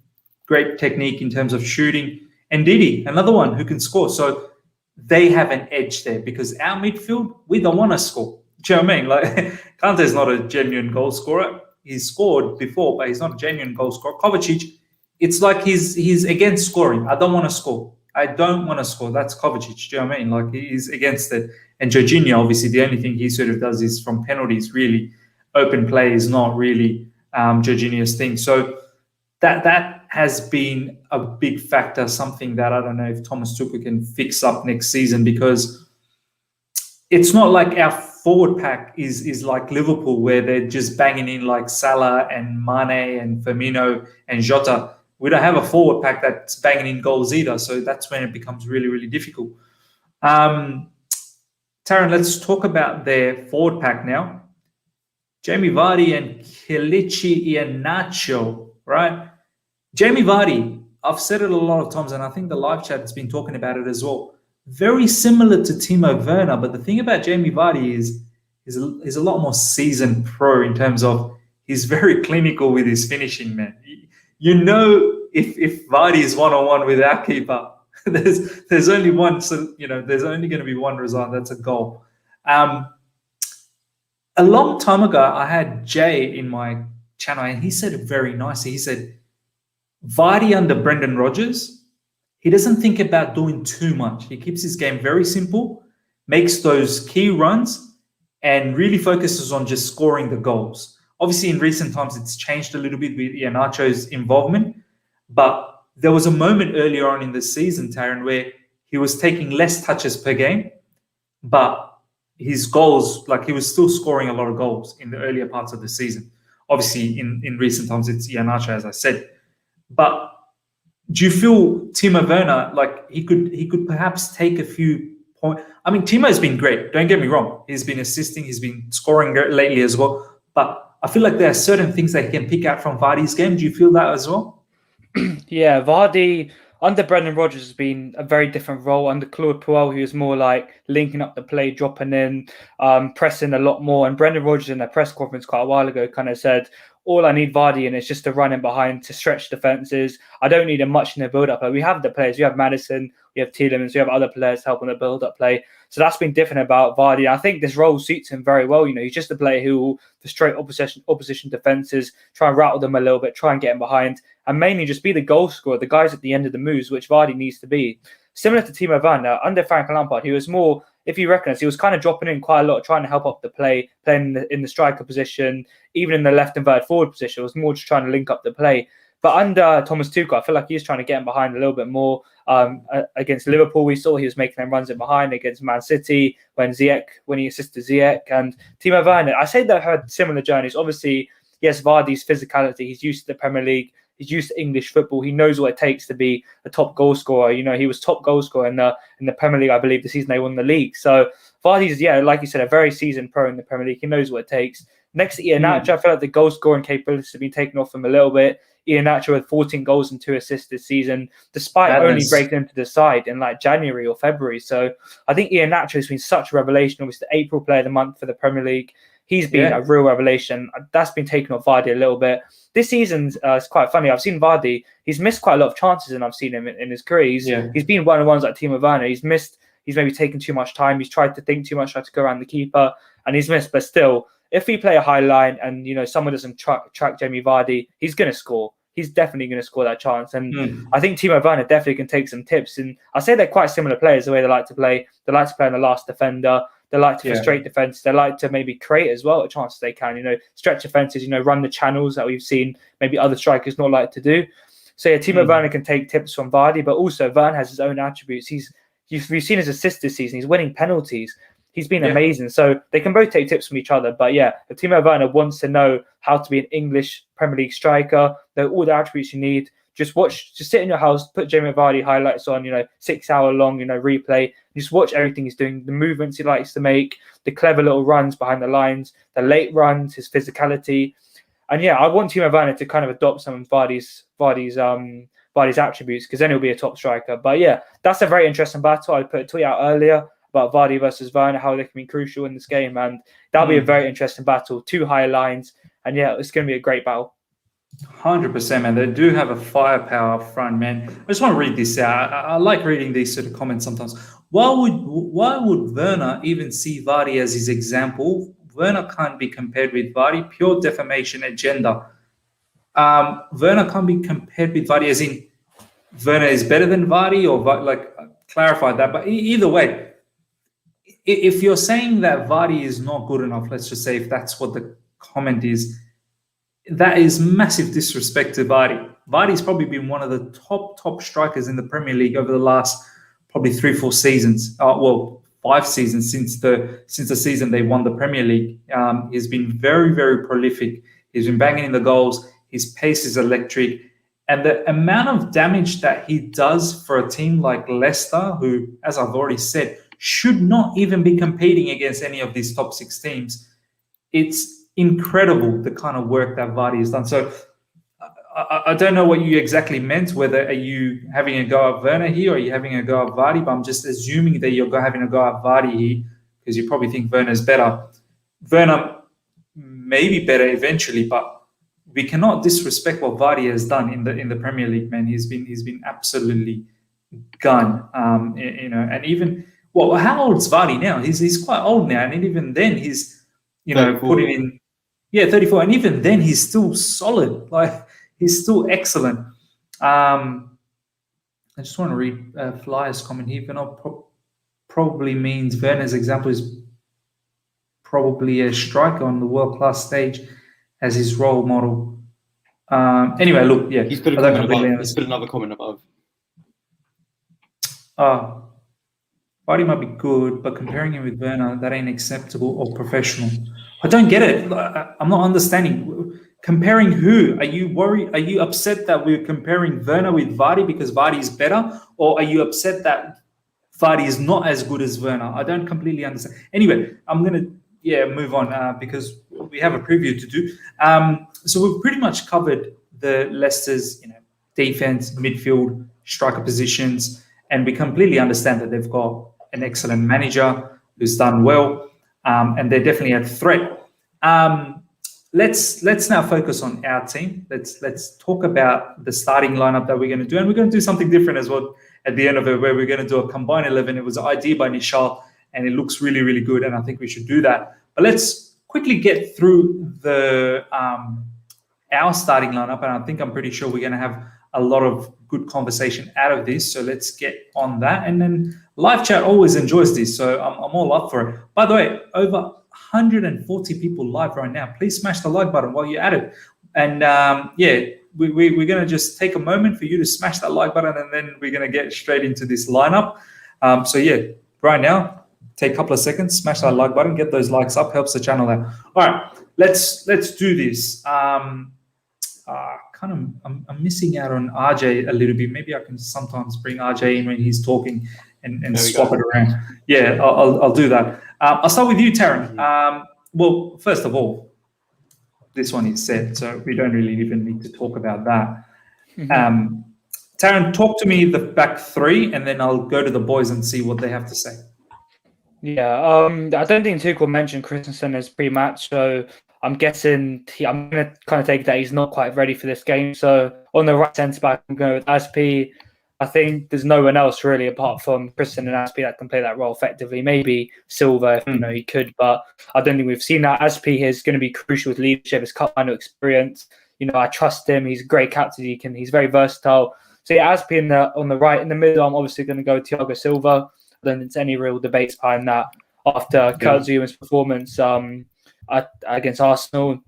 great technique in terms of shooting. And Didi, another one who can score. So they have an edge there because our midfield, we don't want to score. Do you know what I mean? Like, Kante's not a genuine goal scorer. He's scored before, but he's not a genuine goal scorer. Kovacic, it's like he's against scoring. I don't want to score. That's Kovacic. Do you know what I mean? Like, he's against it. And Jorginho, obviously, the only thing he sort of does is from penalties, really. Open play is not really Jorginho's thing. So that has been a big factor, something that I don't know if Thomas Tuchel can fix up next season, because it's not like our forward pack is like Liverpool, where they're just banging in like Salah and Mane and Firmino and Jota. We don't have a forward pack that's banging in goals either. So that's when it becomes really, really difficult. Taryn, let's talk about their forward pack now. Jamie Vardy and Kelechi Iheanacho, right? Jamie Vardy, I've said it a lot of times, and I think the live chat has been talking about it as well. Very similar to Timo Werner, but the thing about Jamie Vardy is he's a lot more seasoned pro in terms of he's very clinical with his finishing, man. You know, if Vardy is one-on-one with our keeper, there's only one, so you know, there's only going to be one result. That's a goal. A long time ago, I had Jay in my channel, and he said it very nicely. He said, Vardy under Brendan Rodgers, he doesn't think about doing too much. He keeps his game very simple, makes those key runs, and really focuses on just scoring the goals. Obviously, in recent times, it's changed a little bit with Iheanacho's involvement, but there was a moment earlier on in the season, Taryn, where he was taking less touches per game, but his goals, like he was still scoring a lot of goals in the earlier parts of the season. Obviously, in recent times, it's Iheanacho, as I said. But do you feel Timo Werner, like he could perhaps take a few points? I mean, Timo's been great. Don't get me wrong. He's been assisting. He's been scoring lately as well. But I feel like there are certain things that he can pick out from Vardy's game. Do you feel that as well? Yeah, Vardy under Brendan Rodgers has been a very different role. Under Claude Puel, he was more like linking up the play, dropping in, pressing a lot more. And Brendan Rodgers in a press conference quite a while ago kind of said, all I need Vardy in is just to run in behind, to stretch defenses. I don't need him much in the build-up. But we have the players. We have Maddison, we have Tielemans, we have other players helping the build-up play. So that's been different about Vardy. I think this role suits him very well. You know, he's just a player who will frustrate opposition defenses, try and rattle them a little bit, try and get him behind, and mainly just be the goal scorer, the guys at the end of the moves, which Vardy needs to be. Similar to Timo Werner, under Frank Lampard, he was more, if you recognise, he was kind of dropping in quite a lot, trying to help up the play, playing in the striker position, even in the left and third forward position. It was more just trying to link up the play. But under Thomas Tuchel, I feel like he's trying to get him behind a little bit more. Against Liverpool, we saw he was making them runs in behind. Against Man City, when he assisted Ziyech. And Timo Werner, I say they've had similar journeys. Obviously, yes, Vardy's physicality, he's used to the Premier League. He's used to English football. He knows what it takes to be a top goal scorer. You know, he was top goal scorer in the Premier League, I believe, the season they won the league. So Vardy's, yeah, like you said, a very seasoned pro in the Premier League. He knows what it takes. Next to Iheanacho, I feel like the goal scoring capabilities have been taken off him a little bit. Iheanacho with 14 goals and 2 assists this season, despite only breaking into the side in like January or February. So I think Iheanacho has been such a revelation. Obviously, the April Player of the Month for the Premier League. He's been a real revelation. That's been taken off Vardy a little bit. This season, it's quite funny. I've seen Vardy. He's missed quite a lot of chances, and I've seen him in his career. He's been one-on-ones like Timo Werner. He's maybe taken too much time. He's tried to think too much, tried to go around the keeper, and he's missed. But still, if we play a high line and, you know, someone doesn't track Jamie Vardy, he's going to score. He's definitely going to score that chance. And I think Timo Werner definitely can take some tips. And I say they're quite similar players, the way they like to play. They like to play on the last defender. They like to frustrate defense. They like to maybe create as well at chances they can, you know, stretch defenses, you know, run the channels that we've seen maybe other strikers not like to do. So yeah, Timo Werner can take tips from Vardy, but also Werner has his own attributes. We've seen his assist this season. He's winning penalties. he's been amazing. So they can both take tips from each other. But yeah, if Timo Werner wants to know how to be an English Premier League striker, they're all the attributes you need. Just sit in your house, put Jamie Vardy highlights on, 6-hour long, replay. Just watch everything he's doing, the movements he likes to make, the clever little runs behind the lines, the late runs, his physicality. And yeah, I want Timo Werner to kind of adopt some of Vardy's attributes, because then he'll be a top striker. But yeah, that's a very interesting battle. I put a tweet out earlier about Vardy versus Werner, how they can be crucial in this game. And that'll be a very interesting battle. 2 high lines. And yeah, it's going to be a great battle. 100%, man. They do have a firepower up front, man. I just want to read this out. I like reading these sort of comments sometimes. Why would Werner even see Vardy as his example? Werner can't be compared with Vardy. Pure defamation agenda. Werner can't be compared with Vardy as in Werner is better than Vardy, or clarify that. But either way, if you're saying that Vardy is not good enough, let's just say if that's what the comment is, that is massive disrespect to Vardy. Vardy's probably been one of the top strikers in the Premier League over the last probably 3-4 seasons. 5 seasons since the season they won the Premier League. He's been very, very prolific. He's been banging in the goals. His pace is electric. And the amount of damage that he does for a team like Leicester, who, as I've already said, should not even be competing against any of these top 6 teams, it's incredible the kind of work that Vardy has done. So I don't know what you exactly meant, whether are you having a go at Werner here or are you having a go at Vardy, but I'm just assuming that you're having a go at Vardy here because you probably think Werner's better. Werner may be better eventually, but we cannot disrespect what Vardy has done in the Premier League, man. He's been absolutely gone. And even how old's Vardy now? He's quite old now, and even then he's 34. Putting in 34, and even then he's still solid. Like he's still excellent. I just want to read Flyer's comment here. Probably means Werner's example is probably a striker on the world-class stage as his role model. Anyway, look, yeah. He's put another comment above. Vardy might be good, but comparing him with Werner, that ain't acceptable or professional. I don't get it. I'm not understanding. Comparing who? Are you worried? Are you upset that we're comparing Werner with Vardy because Vardy is better? Or are you upset that Vardy is not as good as Werner? I don't completely understand. Anyway, I'm going to move on because we have a preview to do. So we've pretty much covered the Leicester's defense, midfield, striker positions, and we completely understand that they've got an excellent manager who's done well, and they're definitely a threat. Let's now focus on our team. Let's talk about the starting lineup that we're going to do, and we're going to do something different as well at the end of it, where we're going to do a combined 11. It was an idea by Nishal, and it looks really, really good, and I think we should do that. But let's quickly get through our starting lineup, and I'm pretty sure we're going to have a lot of good conversation out of this. So let's get on that. And then live chat always enjoys this, so I'm all up for it. By the way, over 140 people live right now. Please smash the like button while you're at it. And we're going to just take a moment for you to smash that like button, and then we're going to get straight into this lineup. Right now, take a couple of seconds, smash that like button, get those likes up, helps the channel out. All right, let's do this. I'm missing out on RJ a little bit. Maybe I can sometimes bring RJ in when he's talking and swap it around. Yeah, I'll do that. I'll start with you, Taryn. Well, first of all, this one is set, so we don't really even need to talk about that. Taryn, talk to me the back three, and then I'll go to the boys and see what they have to say. Yeah, I don't think Tuchel mentioned Christensen as pre-match, so I'm guessing I'm going to kind of take that he's not quite ready for this game. So on the right centre back, I'm going with Aspi. I think there's no one else really apart from Christensen and Aspi that can play that role effectively. Maybe Silva, if he could, but I don't think we've seen that. Aspi is going to be crucial with leadership, his cup final experience. I trust him. He's a great captain. He's very versatile. So yeah, Aspi on the right. In the middle, I'm obviously going to go Thiago Silva. I don't think there's any real debates behind that after Kurt Zuma's performance against Arsenal.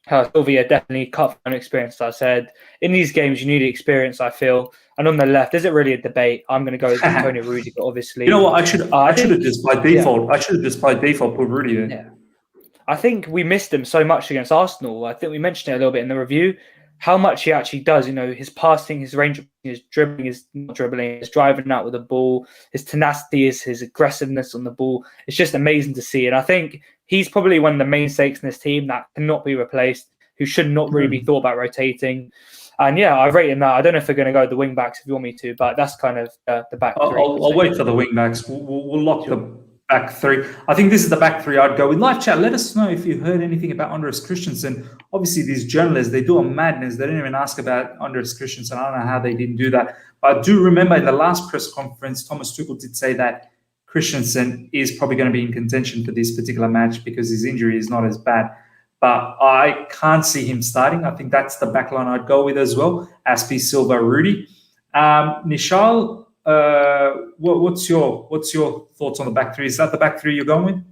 Sylvia definitely cut from experience. As I said, in these games, you need experience, I feel. And on the left, is it really a debate? I'm going to go with Antonio Rudiger, obviously. You know what? I should have just by default. Yeah. I should have just by default put Rudy there. Yeah. I think we missed him so much against Arsenal. I think we mentioned it a little bit in the review, how much he actually does. You know, his passing, his range, his dribbling, his not dribbling, his driving out with the ball, his tenacity, his aggressiveness on the ball. It's just amazing to see. And I think he's probably one of the main stakes in this team that cannot be replaced, who should not really be thought about rotating. And yeah, I rate him that. I don't know if we're going to go with the wing backs if you want me to, but that's kind of the back three. I'll wait for the wing backs. We'll lock the back three. I think this is the back three I'd go with. Live chat, let us know if you heard anything about Andreas Christensen. Obviously, these journalists, they do a madness. They didn't even ask about Andreas Christensen. I don't know how they didn't do that. But I do remember in the last press conference, Thomas Tuchel did say that Christensen is probably going to be in contention for this particular match because his injury is not as bad. But I can't see him starting. I think that's the backline I'd go with as well. Aspi, Silva, Rudy. Nishal, what's your thoughts on the back three? Is that the back three you're going with?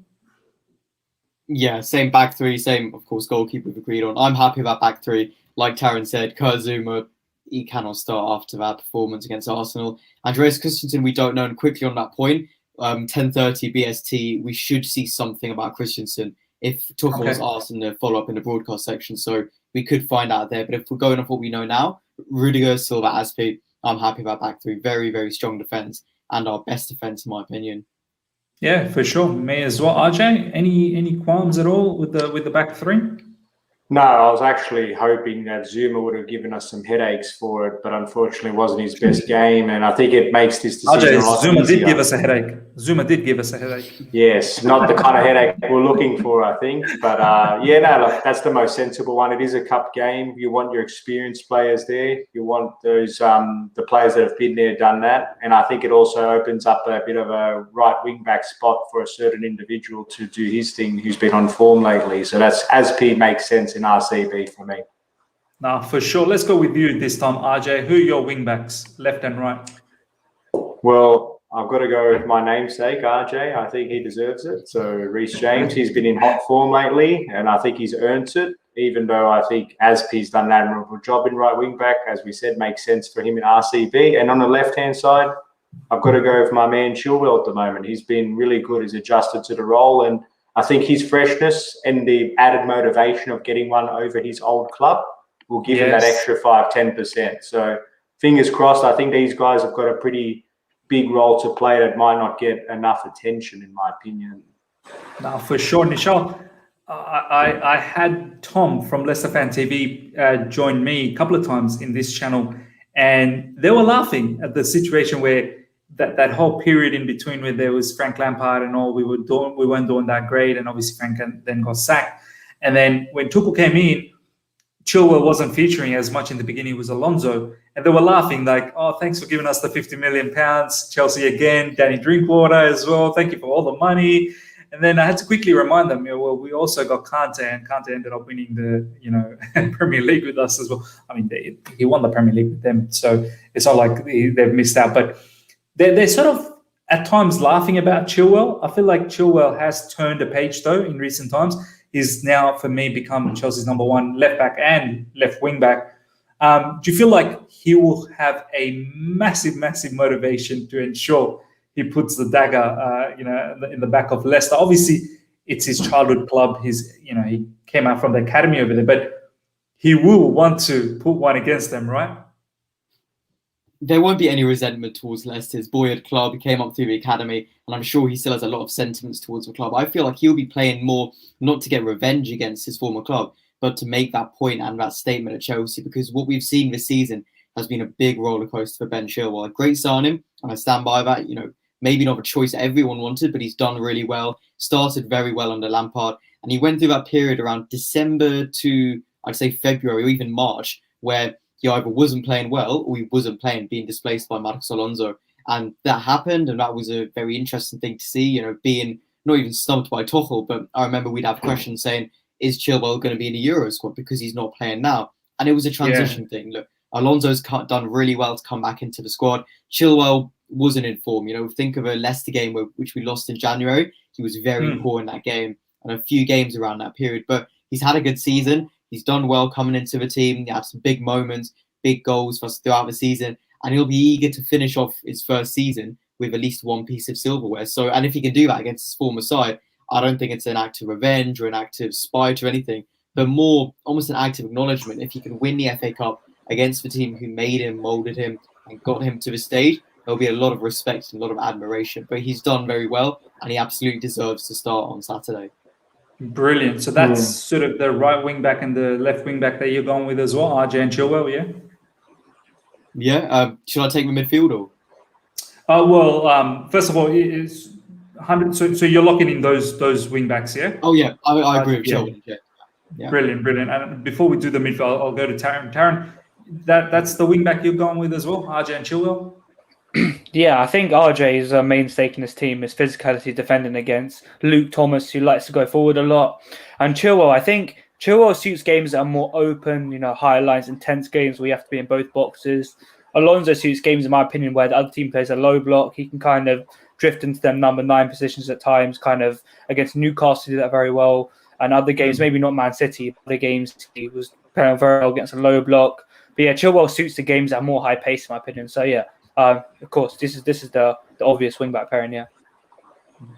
Yeah, same back three, same, of course, goalkeeper we've agreed on. I'm happy about back three. Like Taryn said, Kurt Zouma, he cannot start after that performance against Arsenal. Andreas Christensen, we don't know. And quickly on that point, 10:30 BST, we should see something about Christensen if Tuchel was asked in the follow-up in the broadcast section. So we could find out there. But if we're going off what we know now, Rudiger, Silva, Aspi, I'm happy about back three. Very, very strong defence and our best defence, in my opinion. Yeah, for sure. Me as well. RJ, any qualms at all with the back three? No, I was actually hoping that Zuma would have given us some headaches for it, but unfortunately it wasn't his best game, and I think it makes this decision a lot Zuma easier. did give us a headache. Zuma did give us a headache. Yes, not the kind of headache we're looking for, I think. But look, that's the most sensible one. It is a cup game. You want your experienced players there. You want those the players that have been there, done that. And I think it also opens up a bit of a right wing back spot for a certain individual to do his thing who's been on form lately. So that's Aspi makes sense in RCB for me. Nah, for sure. Let's go with you this time, RJ. Who are your wing backs, left and right? Well, I've got to go with my namesake, RJ. I think he deserves it. So Reece James, he's been in hot form lately, and I think he's earned it, even though I think Aspi's done an admirable job in right wing back. As we said, makes sense for him in RCB. And on the left-hand side, I've got to go with my man Chilwell at the moment. He's been really good. He's adjusted to the role, and I think his freshness and the added motivation of getting one over his old club will give him that extra 5-10%. So fingers crossed. I think these guys have got a pretty big role to play that might not get enough attention, in my opinion. Now, for sure, Nishal, I had Tom from Leicester Fan TV join me a couple of times in this channel, and they were laughing at the situation where that whole period in between where there was Frank Lampard and all, we weren't doing that great, and obviously Frank then got sacked. And then when Tuchel came in, Chilwell wasn't featuring as much in the beginning. It was Alonso, and they were laughing like, "Oh, thanks for giving us the £50 million, Chelsea again, Danny Drinkwater as well. Thank you for all the money." And then I had to quickly remind them, well, we also got Kante, and Kante ended up winning the Premier League with us as well. I mean, he won the Premier League with them, so it's not like they've missed out. But they're sort of at times laughing about Chilwell. I feel like Chilwell has turned a page though in recent times. He's now, for me, become Chelsea's number one left back and left wing back. Do you feel like he will have a massive, massive motivation to ensure he puts the dagger, in the back of Leicester? Obviously, it's his childhood club. He came out from the academy over there, but he will want to put one against them, right? There won't be any resentment towards Leicester's boyhood club. He came up through the academy, and I'm sure he still has a lot of sentiments towards the club. I feel like he'll be playing more not to get revenge against his former club, but to make that point and that statement at Chelsea, because what we've seen this season has been a big roller coaster for Ben Chilwell. A great signing, and I stand by that. Maybe not a choice everyone wanted, but he's done really well. Started very well under Lampard, and he went through that period around December to, I'd say, February or even March, where he either wasn't playing well or he wasn't playing, being displaced by Marcos Alonso. And that happened, and that was a very interesting thing to see, being not even stumped by Tuchel, but I remember we'd have questions saying, is Chilwell going to be in the Euro squad because he's not playing now? And it was a transition thing. Look, Alonso's done really well to come back into the squad. Chilwell wasn't in form. Think of a Leicester game which we lost in January. He was very poor in that game and a few games around that period, but he's had a good season. He's done well coming into the team. He had some big moments, big goals for us throughout the season, and he'll be eager to finish off his first season with at least one piece of silverware. So, and if he can do that against his former side, I don't think it's an act of revenge or an act of spite or anything, but more almost an act of acknowledgement. If he can win the FA Cup against the team who made him, moulded him, and got him to the stage, there'll be a lot of respect and a lot of admiration. But he's done very well, and he absolutely deserves to start on Saturday. Brilliant. So that's sort of the right wing back and the left wing back that you're going with as well, RJ and Chilwell, yeah? Yeah. Should I take the midfielder? First of all, it's 100. So you're locking in those wing backs, yeah? Oh yeah, I agree with Chilwell. Yeah. Brilliant. And before we do the midfield, I'll go to Taryn. Taryn, that's the wing back you're going with as well, RJ and Chilwell? Yeah, I think RJ's main stake in this team is physicality, defending against Luke Thomas, who likes to go forward a lot. And Chilwell, I think Chilwell suits games that are more open, higher lines, intense games where you have to be in both boxes. Alonso suits games, in my opinion, where the other team plays a low block. He can kind of drift into them number 9 positions at times, kind of against Newcastle, do that very well. And other games, maybe not Man City, other games he was playing very well against a low block. But yeah, Chilwell suits the games that are more high pace, in my opinion. So yeah. Of course, this is the obvious wing back pairing, yeah.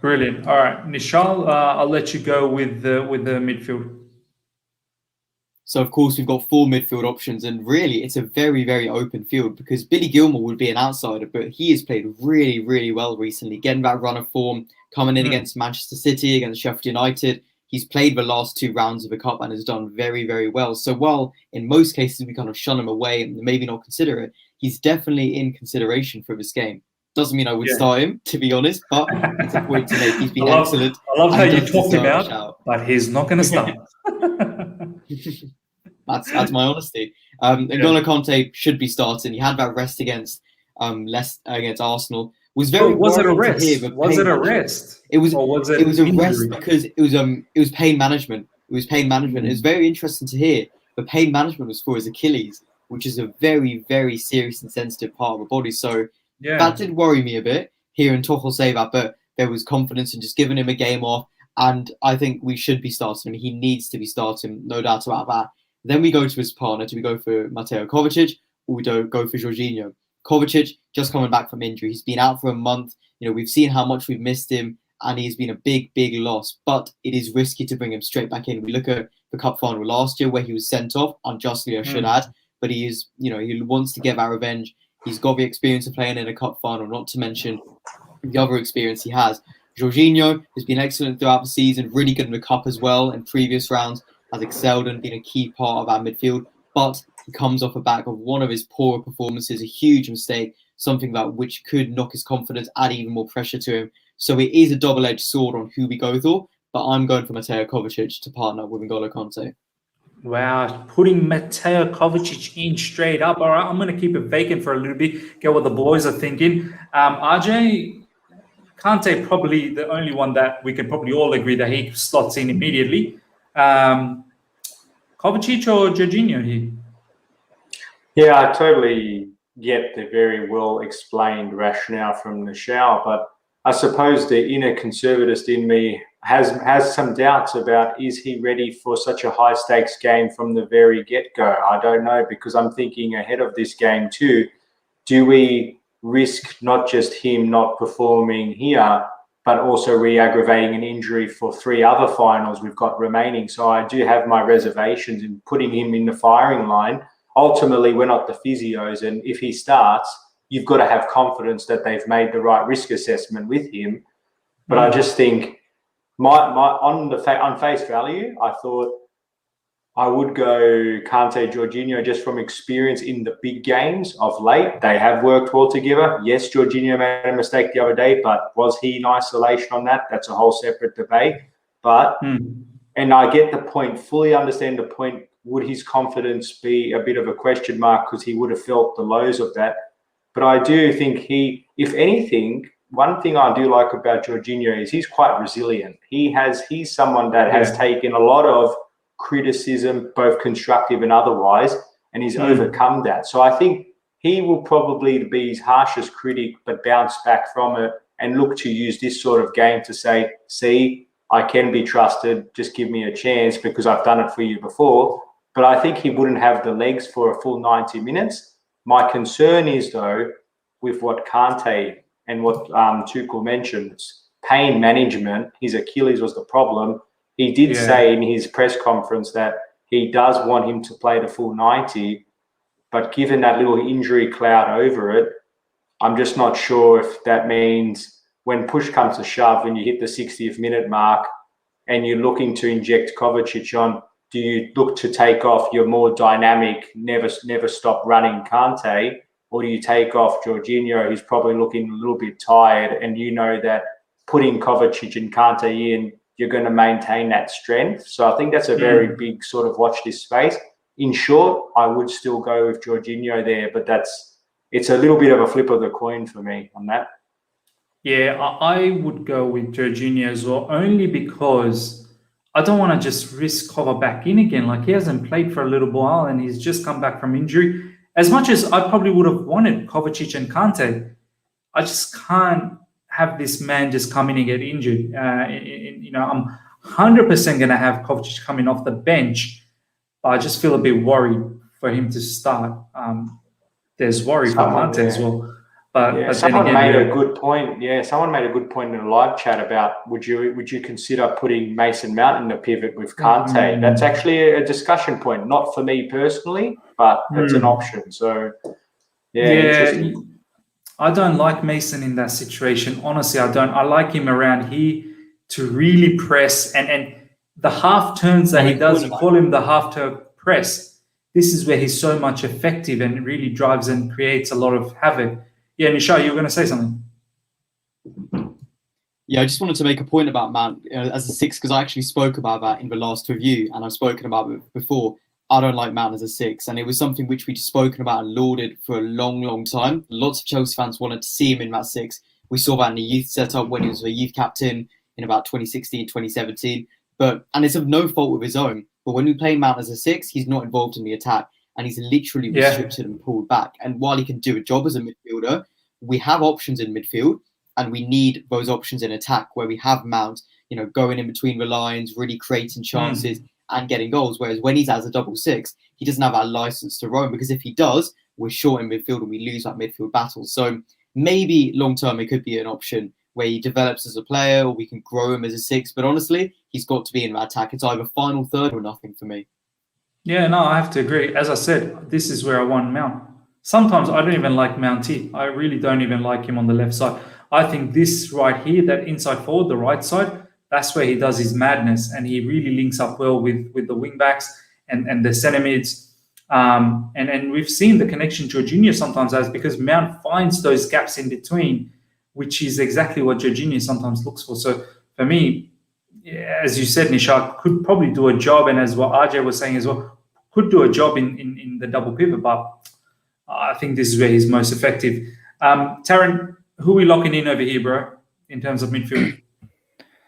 Brilliant. All right, Nishal, I'll let you go with the midfield. So of course we've got 4 midfield options, and really it's a very, very open field because Billy Gilmour would be an outsider, but he has played really, really well recently, getting that run of form, coming in against Manchester City, against Sheffield United. He's played the last 2 rounds of the cup and has done very, very well. So while in most cases we kind of shun him away and maybe not consider it, he's definitely in consideration for this game. Doesn't mean I would start him, to be honest, but it's a point to make. He's been excellent. I love how you talked about, but he's not going to start. That's my honesty. N'Golo Kante should be starting. He had that rest against Leicester, against Arsenal. Was very was it a rest? Was it a rest? It was a rest because it was pain management. It was pain management. It was very interesting to hear. The pain management was for his Achilles, which is a very, very serious and sensitive part of the body. So that did worry me a bit, hearing Tuchel say that, but there was confidence in just giving him a game off. And I think we should be starting. He needs to be starting, no doubt about that. Then we go to his partner. Do we go for Mateo Kovacic or we don't go for Jorginho? Kovacic, just coming back from injury. He's been out for a month. We've seen how much we've missed him, and he's been a big, big loss. But it is risky to bring him straight back in. We look at the cup final last year where he was sent off, unjustly I should add, but he is, he wants to get that revenge. He's got the experience of playing in a cup final, not to mention the other experience he has. Jorginho has been excellent throughout the season, really good in the cup as well, in previous rounds, has excelled and been a key part of our midfield. But he comes off the back of one of his poorer performances, a huge mistake, something that which could knock his confidence, add even more pressure to him. So it is a double-edged sword on who we go for, but I'm going for Mateo Kovacic to partner with N'Golo Kante. Wow, putting Mateo Kovacic in straight up. All right, I'm going to keep it vacant for a little bit, get what the boys are thinking. RJ, Kante probably the only one that we can probably all agree that he slots in immediately. Kovacic or Jorginho here? Yeah, I totally get the very well explained rationale from Nishal, but I suppose the inner conservatist in me has some doubts about, is he ready for such a high stakes game from the very get-go? I don't know, because I'm thinking ahead of this game too. Do we risk not just him not performing here, but also re-aggravating an injury for 3 other finals we've got remaining? So I do have my reservations in putting him in the firing line. Ultimately, we're not the physios, and if he starts, you've got to have confidence that they've made the right risk assessment with him. But I just think, on face value, I thought I would go Kante, Jorginho just from experience in the big games of late. They have worked well together. Yes, Jorginho made a mistake the other day, but was he in isolation on that? That's a whole separate debate. But and I get the point, fully understand the point. Would his confidence be a bit of a question mark because he would have felt the lows of that? But I do think he, if anything, one thing I do like about Jorginho is he's quite resilient. He's someone that has taken a lot of criticism, both constructive and otherwise, and he's overcome that. So I think he will probably be his harshest critic, but bounce back from it and look to use this sort of game to say, see, I can be trusted, just give me a chance because I've done it for you before. but I think he wouldn't have the legs for a full 90 minutes. My concern is, though, with what Kante and what Tuchel mentioned, pain management. His Achilles was the problem. He did say in his press conference that he does want him to play the full 90, but given that little injury cloud over it, I'm just not sure if that means when push comes to shove, when you hit the 60th minute mark and you're looking to inject Kovacic on, do you look to take off your more dynamic, never stop running Kante, or do you take off Jorginho, who's probably looking a little bit tired, and you know that putting Kovacic and Kante in, you're going to maintain that strength? So I think that's a very big sort of watch this space. In short, I would still go with Jorginho there, but it's a little bit of a flip of the coin for me on that. Yeah, I would go with Jorginho as well, only because I don't want to just risk Kova back in again. Like, he hasn't played for a little while and he's just come back from injury. As much as I probably would have wanted Kovacic and Kante, I just can't have this man just come in and get injured. I'm 100% going to have Kovacic coming off the bench, but I just feel a bit worried for him to start. There's worry for Kante as well. But someone made a good point. Yeah, someone made a good point in a live chat about would you consider putting Mason Mount in the pivot with Kante? That's actually a discussion point, not for me personally, but it's an option. So interesting. I don't like Mason in that situation. Honestly, I don't. I like him around here to really press and the half turns that he does. Call him the half turn press. This is where he's so much effective and really drives and creates a lot of havoc. Yeah, Nishar, you were going to say something. Yeah, I just wanted to make a point about Mount as a 6, because I actually spoke about that in the last review, and I've spoken about it before. I don't like Mount as a 6, and it was something which we'd spoken about and lauded for a long, long time. Lots of Chelsea fans wanted to see him in that 6. We saw that in the youth setup when he was a youth captain in about 2016, 2017. And it's of no fault of his own. But when we play Mount as a 6, he's not involved in the attack, and he's literally restricted and pulled back. And while he can do a job as a midfielder, we have options in midfield, and we need those options in attack where we have Mount, going in between the lines, really creating chances and getting goals. Whereas when he's as a double 6, he doesn't have that license to roam, because if he does, we're short in midfield and we lose that midfield battle. So maybe long term it could be an option where he develops as a player, or we can grow him as a 6. But honestly, he's got to be in that attack. It's either final third or nothing for me. Yeah, no, I have to agree. As I said, this is where I want Mount. Sometimes I don't even like Mounty. I really don't even like him on the left side. I think this right here, that inside forward, the right side, that's where he does his madness, and he really links up well with the wing backs and the centre mids. And we've seen the connection Jorginho sometimes has, because Mount finds those gaps in between, which is exactly what Jorginho sometimes looks for. So for me, as you said, Nishad could probably do a job, and as what RJ was saying as well, could do a job in the double pivot, but I think this is where he's most effective. Taryn, who are we locking in over here, bro, in terms of midfield?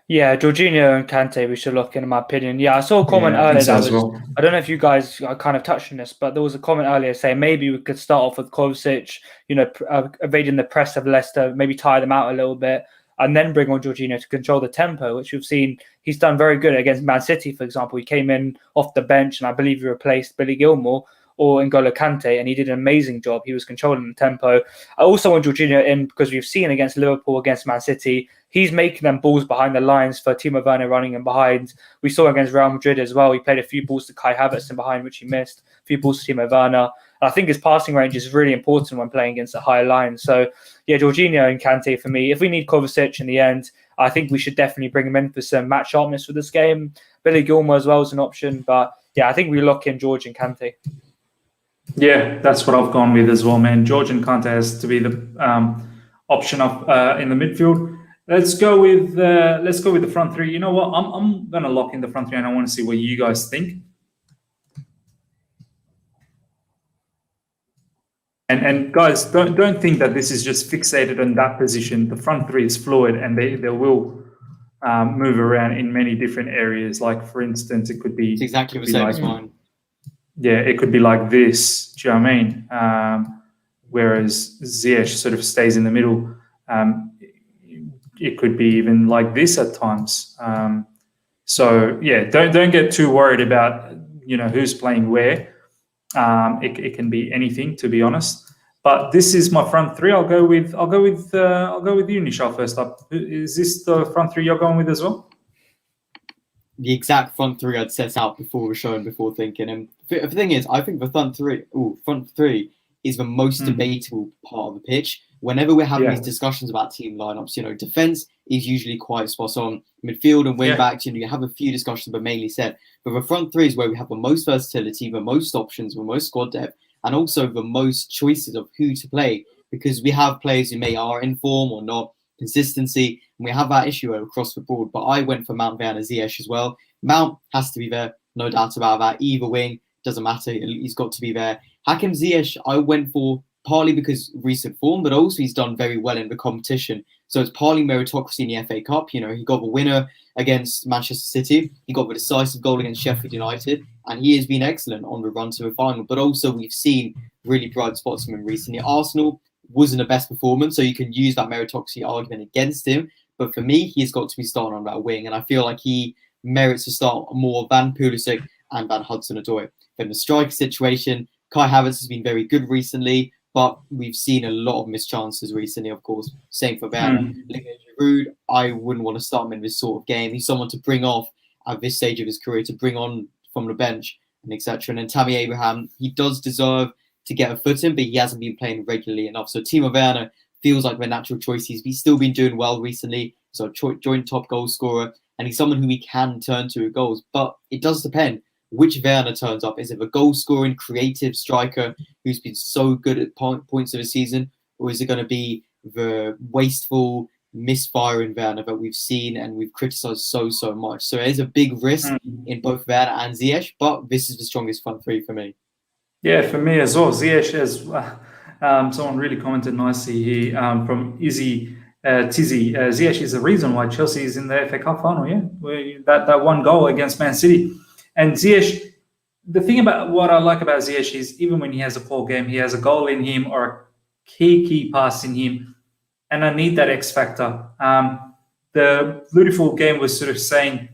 Yeah, Jorginho and Kante we should lock in my opinion. Yeah, I saw a comment earlier I don't know if you guys kind of touched on this, but there was a comment earlier saying maybe we could start off with Kovacic, evading the press of Leicester, maybe tire them out a little bit, and then bring on Jorginho to control the tempo, which we've seen he's done very good against Man City, for example. He came in off the bench and I believe he replaced Billy Gilmour or N'Golo Kante, and he did an amazing job. He was controlling the tempo. I also want Jorginho in because we've seen against Liverpool, against Man City, he's making them balls behind the lines for Timo Werner running in behind. We saw against Real Madrid as well. He played a few balls to Kai Havertz in behind, which he missed. A few balls to Timo Werner. And I think his passing range is really important when playing against a higher line. So, yeah, Jorginho and Kante for me. If we need Kovacic in the end, I think we should definitely bring him in for some match sharpness for this game. Billy Gilmour as well is an option. But, yeah, I think we lock in George and Kante. Yeah, that's what I've gone with as well, man. George and Kante has to be the option up in the midfield. Let's go with the front three. You know what? I'm gonna lock in the front three, and I want to see what you guys think. And guys, don't think that this is just fixated on that position. The front three is fluid, and they will move around in many different areas. Like, for instance, it could be it's exactly the same as mine. Yeah, it could be like this. Do you know what I mean? Whereas Ziyech sort of stays in the middle. It could be even like this at times. So yeah, don't get too worried about who's playing where. It can be anything, to be honest. But this is my front three. I'll go with you, Nishal, first up. Is this the front three you're going with as well? The exact front three I'd set out before the show and before thinking. And the thing is, I think the front three is the most debatable part of the pitch. Whenever we're having these discussions about team lineups, defense is usually quite spot on. Midfield and wing backs, you have a few discussions, but mainly set. But the front three is where we have the most versatility, the most options, the most squad depth, and also the most choices of who to play, because we have players who are in form or not, consistency, and we have that issue across the board. But I went for Mount, Werner, Ziyech as well. Mount has to be there, no doubt about that. Either wing, doesn't matter, he's got to be there. Hakim Ziyech, I went for partly because recent form, but also he's done very well in the competition. So it's partly meritocracy in the FA Cup. He got the winner against Manchester City. He got the decisive goal against Sheffield United, and he has been excellent on the run to the final. But also we've seen really bright spots from him recently. Arsenal wasn't the best performance, so you can use that meritocracy argument against him. But for me, he's got to be starting on that wing, and I feel like he merits to start more than Pulisic and Van Hudson-Odoi. Then the striker situation, Kai Havertz has been very good recently, but we've seen a lot of missed chances recently, of course. Same for Werner. Giroud, I wouldn't want to start him in this sort of game. He's someone to bring off at this stage of his career, to bring on from the bench and etc. And then Tammy Abraham, he does deserve to get a foot in, but he hasn't been playing regularly enough. So Timo Werner feels like the natural choice. He's still been doing well recently. So joint top goal scorer, and he's someone who we can turn to with goals. But it does depend which Werner turns up. Is it a goal-scoring, creative striker who's been so good at points of the season, or is it going to be the wasteful, misfiring Werner that we've seen and we've criticised so much? So there's a big risk in both Werner and Ziyech, but this is the strongest front three for me. Yeah, for me as well. Ziyech, as someone really commented nicely here from Izzy Tizzy. Ziyech is the reason why Chelsea is in the FA Cup final. Yeah, that one goal against Man City. And Ziyech, the thing about what I like about Ziyech is even when he has a poor game, he has a goal in him or a key pass in him. And I need that X factor. The beautiful game was sort of saying,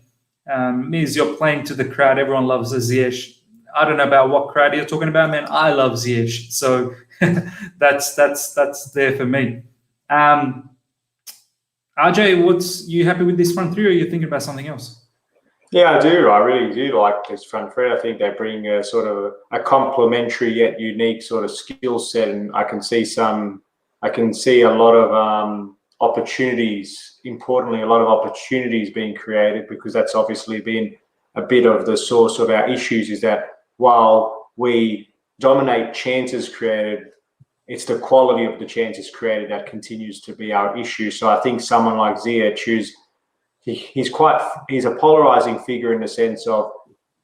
Miz, you're playing to the crowd. Everyone loves the Ziyech. I don't know about what crowd you're talking about, man. I love Ziyech. So that's there for me. RJ, you happy with this front three, or are you thinking about something else? Yeah, I do. I really do like this front three. I think they bring a sort of a complementary yet unique sort of skill set, and I can see a lot of opportunities. Importantly, a lot of opportunities being created, because that's obviously been a bit of the source of our issues. Is that while we dominate chances created, it's the quality of the chances created that continues to be our issue. So I think someone like Ziyech, he's a polarizing figure in the sense of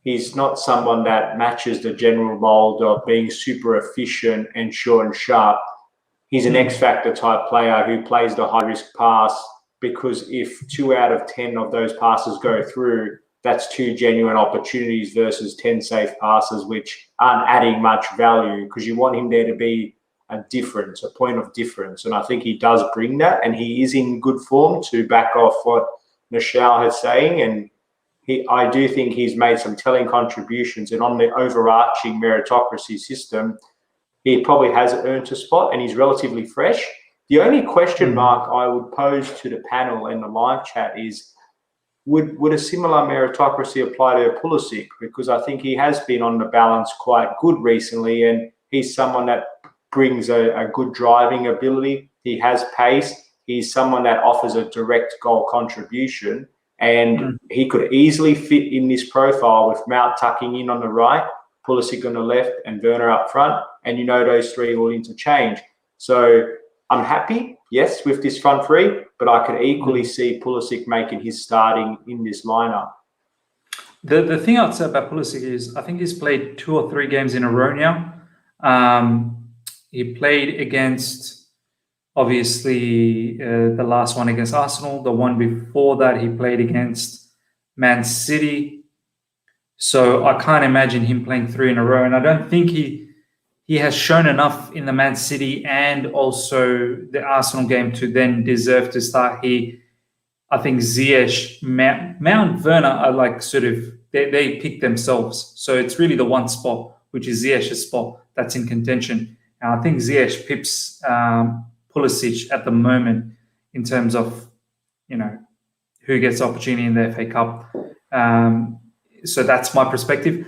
he's not someone that matches the general mold of being super efficient and short and sharp. He's an X-factor type player who plays the high-risk pass, because if 2 out of 10 of those passes go through, that's 2 genuine opportunities versus 10 safe passes, which aren't adding much value, because you want him there to be a point of difference. And I think he does bring that, and he is in good form, to back off what Nishal is saying. And I do think he's made some telling contributions, and on the overarching meritocracy system, he probably has earned a spot, and he's relatively fresh. The only question mark I would pose to the panel and the live chat is, would a similar meritocracy apply to Pulisic? Because I think he has been on the balance quite good recently, and he's someone that brings a good driving ability. He has pace. He's someone that offers a direct goal contribution, and he could easily fit in this profile with Mount tucking in on the right, Pulisic on the left, and Werner up front. And those three will interchange. So I'm happy, yes, with this front three, but I could equally see Pulisic making his starting in this lineup. The thing I'd say about Pulisic is I think he's played 2 or 3 games in a row now. He played against, obviously, the last one against Arsenal. The one before that, he played against Man City. So I can't imagine him playing 3 in a row. And I don't think he has shown enough in the Man City and also the Arsenal game to then deserve to start here. I think Ziyech, Mount, Werner are like sort of, they pick themselves. So it's really the one spot, which is Ziyech's spot, that's in contention. And I think Ziyech pips Pulisic at the moment in terms of, who gets the opportunity in the FA Cup. So that's my perspective.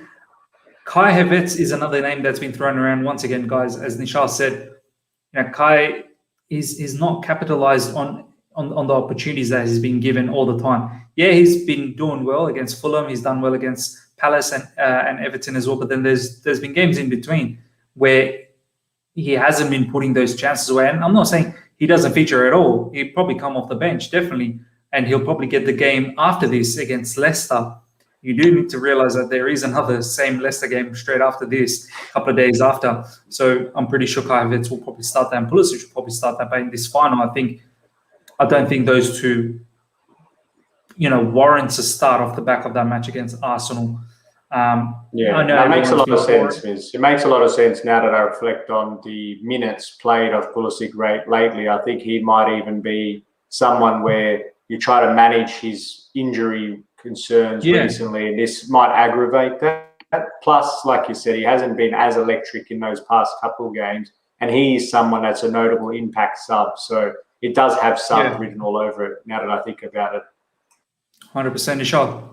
Kai Havertz is another name that's been thrown around once again, guys. As Nishal said, Kai is not capitalized on the opportunities that he's been given all the time. Yeah, he's been doing well against Fulham. He's done well against Palace and Everton as well. But then there's been games in between where he hasn't been putting those chances away. And I'm not saying he doesn't feature at all. He'll probably come off the bench, definitely. And he'll probably get the game after this against Leicester. You do need to realize that there is another same Leicester game straight after this, a couple of days after. So I'm pretty sure Kai Havertz will probably start that, and Pulisic will probably start that. But in this final, I don't think those two, warrants a start off the back of that match against Arsenal. That makes a lot of sense, Miz. It makes a lot of sense now that I reflect on the minutes played of Pulisic lately. I think he might even be someone where you try to manage his injury concerns recently, and this might aggravate that. Plus, like you said, he hasn't been as electric in those past couple of games, and he is someone that's a notable impact sub. So it does have sub written all over it now that I think about it. 100% Nishad.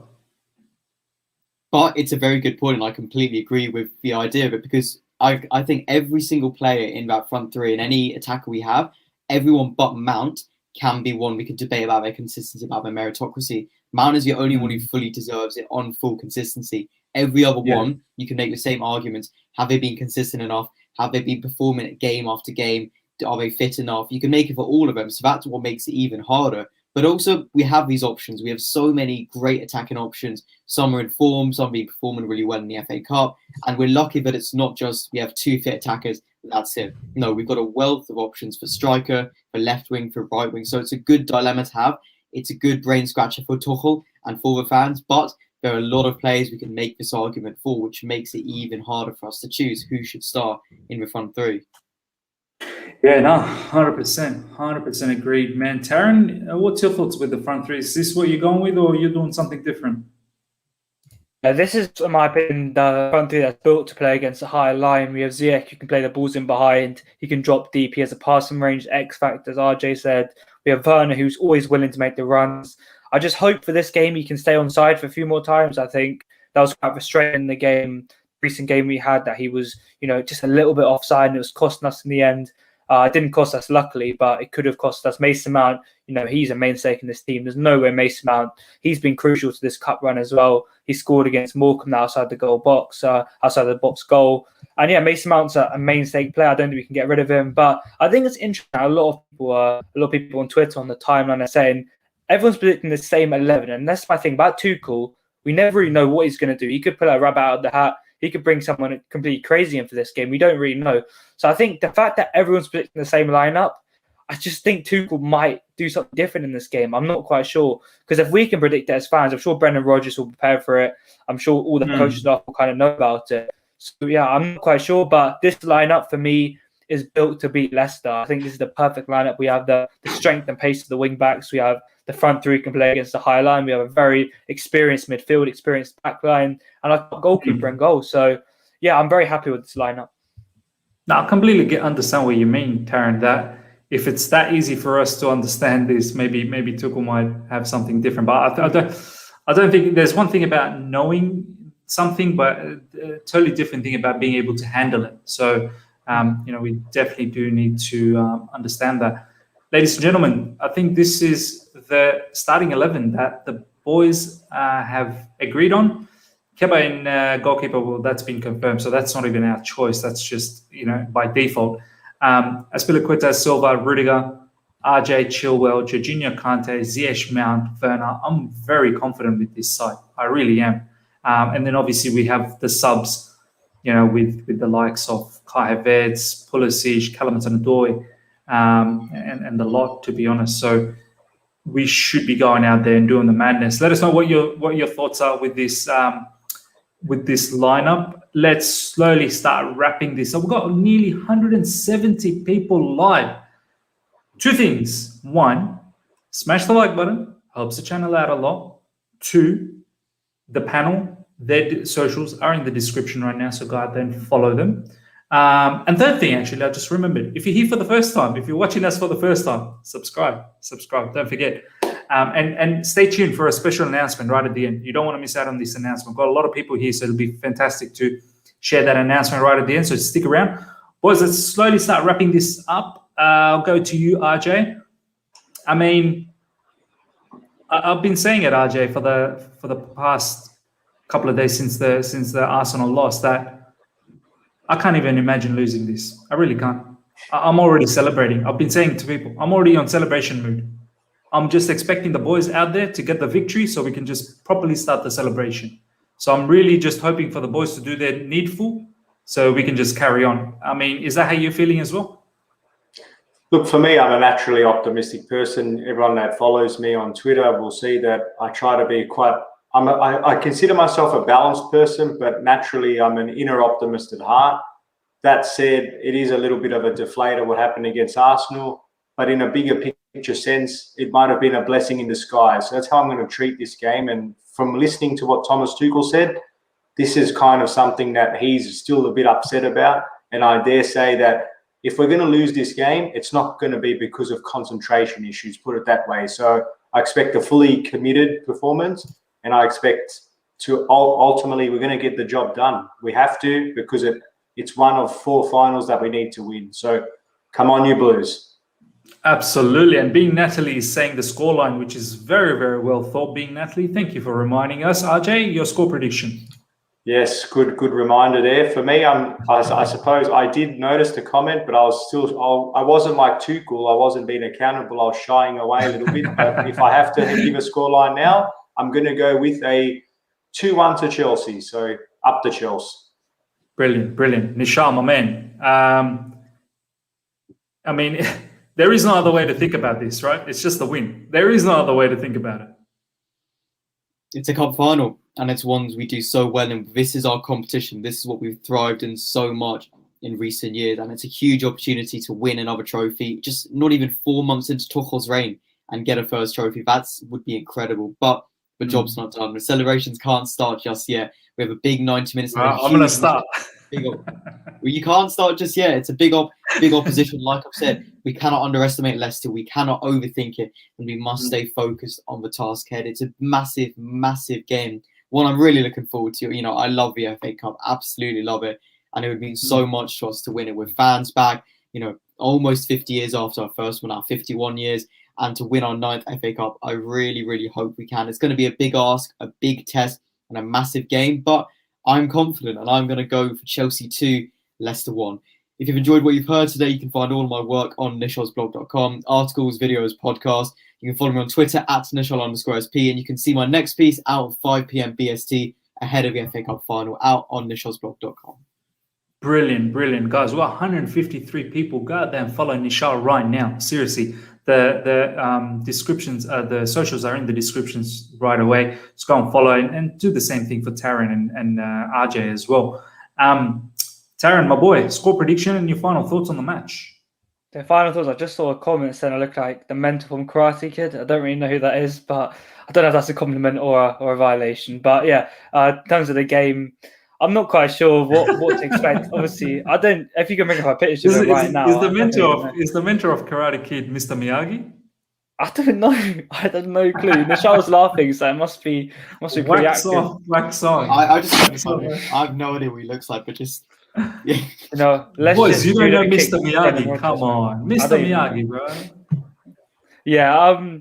But it's a very good point, and I completely agree with the idea of it, because I think every single player in that front three and any attacker we have, everyone but Mount can be one we could debate about their consistency, about their meritocracy. Mount is the only one who fully deserves it on full consistency. Every other one, you can make the same arguments. Have they been consistent enough? Have they been performing game after game? Are they fit enough? You can make it for all of them. So that's what makes it even harder. But also, we have these options. We have so many great attacking options. Some are in form, some be performing really well in the FA Cup. And we're lucky that it's not just we have two fit attackers, that's it. No, we've got a wealth of options for striker, for left wing, for right wing. So it's a good dilemma to have. It's a good brain scratcher for Tuchel and for the fans. But there are a lot of players we can make this argument for, which makes it even harder for us to choose who should start in the front three. Yeah, no, 100% agreed, man. Taryn, what's your thoughts with the front three? Is this what you're going with, or you're doing something different? This is, in my opinion, the front three that's built to play against a higher line. We have Ziyech, who can play the balls in behind. He can drop deep. He has a passing range, X factor, as RJ said. We have Werner, who's always willing to make the runs. I just hope for this game he can stay on side for a few more times. I think that was quite frustrating in the game, recent game we had, that he was, just a little bit offside, and it was costing us in the end. It didn't cost us, luckily, but it could have cost us. Mason Mount, he's a mainstay in this team. There's no way Mason Mount, he's been crucial to this cup run as well. He scored against Morecambe outside the box goal. And yeah, Mason Mount's a mainstay player. I don't think we can get rid of him. But I think it's interesting. A lot of people on Twitter, on the timeline, are saying everyone's predicting the same 11. And that's my thing about Tuchel. We never really know what he's going to do. He could pull a rabbit out of the hat. He could bring someone completely crazy in for this game. We don't really know. So I think the fact that everyone's predicting the same lineup, I just think Tuchel might do something different in this game. I'm not quite sure. Because if we can predict it as fans, I'm sure Brendan Rodgers will prepare for it. I'm sure all the coaches will kind of know about it. So yeah, I'm not quite sure. But this lineup for me is built to beat Leicester. I think this is the perfect lineup. We have the strength and pace of the wing backs. We have the front three can play against the high line. We have a very experienced midfield, experienced back line, and a goalkeeper and goal. So, yeah, I'm very happy with this lineup. Now, I completely understand what you mean, Taryn, that if it's that easy for us to understand this, maybe Tuchel might have something different. But I don't think there's one thing about knowing something, but a totally different thing about being able to handle it. So, we definitely do need to understand that. Ladies and gentlemen, I think this is the starting 11 that the boys have agreed on. Kepa in goalkeeper, well, that's been confirmed, so that's not even our choice. That's just, by default. Azpilicueta, Silva, Rudiger, RJ, Chilwell, Jorginho, Kante, Ziyech, Mount, Werner. I'm very confident with this side. I really am. And then obviously we have the subs, with the likes of Kai Havertz, Pulisic, Callum Hudson-Odoi, and the lot, to be honest. So we should be going out there and doing the madness. Let us know what your thoughts are with this lineup. Let's slowly start wrapping this up. We've got nearly 170 people live. Two things. One, smash the like button. Helps the channel out a lot. Two, the panel. Their socials are in the description right now, so go out there and follow them. And third thing, actually, I just remembered, if you're here for the first time, if you're watching us for the first time, subscribe, don't forget. And stay tuned for a special announcement right at the end. You don't want to miss out on this announcement. We've got a lot of people here, so it'll be fantastic to share that announcement right at the end, so stick around. Boys, let's slowly start wrapping this up. I'll go to you, RJ. I mean, I've been saying it, RJ, for the past couple of days since the Arsenal loss, that I can't even imagine losing this. I really can't. I'm already celebrating. I've been saying it to people, I'm already on celebration mood. I'm just expecting the boys out there to get the victory so we can just properly start the celebration. So I'm really just hoping for the boys to do their needful so we can just carry on. I mean, is that how you're feeling as well? Look, for me, I'm a naturally optimistic person. Everyone that follows me on Twitter will see that I try to be quite... I consider myself a balanced person, but naturally I'm an inner optimist at heart. That said, it is a little bit of a deflator what happened against Arsenal, but in a bigger picture sense, it might have been a blessing in disguise. So that's how I'm going to treat this game. And from listening to what Thomas Tuchel said, this is kind of something that he's still a bit upset about. And I dare say that if we're going to lose this game, it's not going to be because of concentration issues, put it that way. So I expect a fully committed performance. And I expect to ultimately, we're going to get the job done. We have to, because it's one of 4 finals that we need to win. So come on, you Blues. Absolutely. And being Natalie is saying the scoreline, which is very, very well thought. Being Natalie, thank you for reminding us. RJ, your score prediction. Yes, good reminder there. For me, I suppose I did notice the comment, but I wasn't like Tuchel. I wasn't being accountable. I was shying away a little bit. But if I have to give a scoreline now, I'm going to go with a 2-1 to Chelsea. So up to Chelsea. Brilliant. Nishal, my man. I mean, there is no other way to think about this, right? It's just a win. There is no other way to think about it. It's a cup final, and it's ones we do so well in. This is our competition. This is what we've thrived in so much in recent years, and it's a huge opportunity to win another trophy. Just not even 4 months into Tuchel's reign and get a first trophy. That would be incredible. But the job's not done. The celebrations can't start just yet. We have a big 90 minutes. I'm going to start. Well, you can't start just yet. It's a big opposition. Like I've said, we cannot underestimate Leicester. We cannot overthink it, and we must stay focused on the task ahead. It's a massive, massive game. One I'm really looking forward to. You know, I love the FA Cup. Absolutely love it, and it would mean so much to us to win it with fans back. You know, almost 50 years after our first one, now 51 years. And to win our 9th FA Cup, I really, really hope we can. It's going to be a big ask, a big test, and a massive game. But I'm confident, and I'm going to go for Chelsea 2, Leicester 1. If you've enjoyed what you've heard today, you can find all of my work on nishalsblog.com, articles, videos, podcasts. You can follow me on Twitter at Nishal_SP, and you can see my next piece out at 5 p.m. BST ahead of the FA Cup final out on nishalsblog.com. Brilliant, guys. We're 153 people. Go out there and follow Nishal right now. Seriously, the descriptions, the socials are in the descriptions right away. Just go and follow and do the same thing for Taryn and RJ as well. Taryn, my boy, score prediction and your final thoughts on the match. The final thoughts, I just saw a comment saying I look like the mentor from Karate Kid. I don't really know who that is, but I don't know if that's a compliment or a violation. But yeah, in terms of the game, I'm not quite sure what to expect. Obviously, I don't. If you can bring up a picture right now, is the mentor of Karate Kid Mr. Miyagi? I don't know. I have no clue. Nishal was laughing, so it must be pretty active. Wax on. I have no idea what he looks like, but just yeah. You know, let's boys, just you don't know Mr. Miyagi. Come on, Mr. Miyagi, bro. Yeah.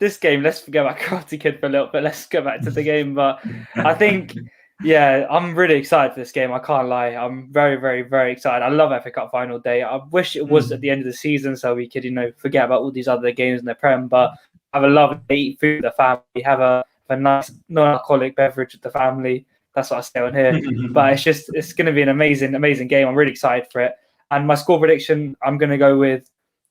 This game. Let's forget about Karate Kid for a little bit. Let's go back to the game. But I think. Yeah, I'm really excited for this game. I can't lie. I'm very, very, very excited. I love FA Cup final day. I wish it was at the end of the season so we could, forget about all these other games in the Prem. But have a lovely day, eat food with the family, have a nice non-alcoholic beverage with the family. That's what I say on here. But it's going to be an amazing, amazing game. I'm really excited for it. And my score prediction, I'm going to go with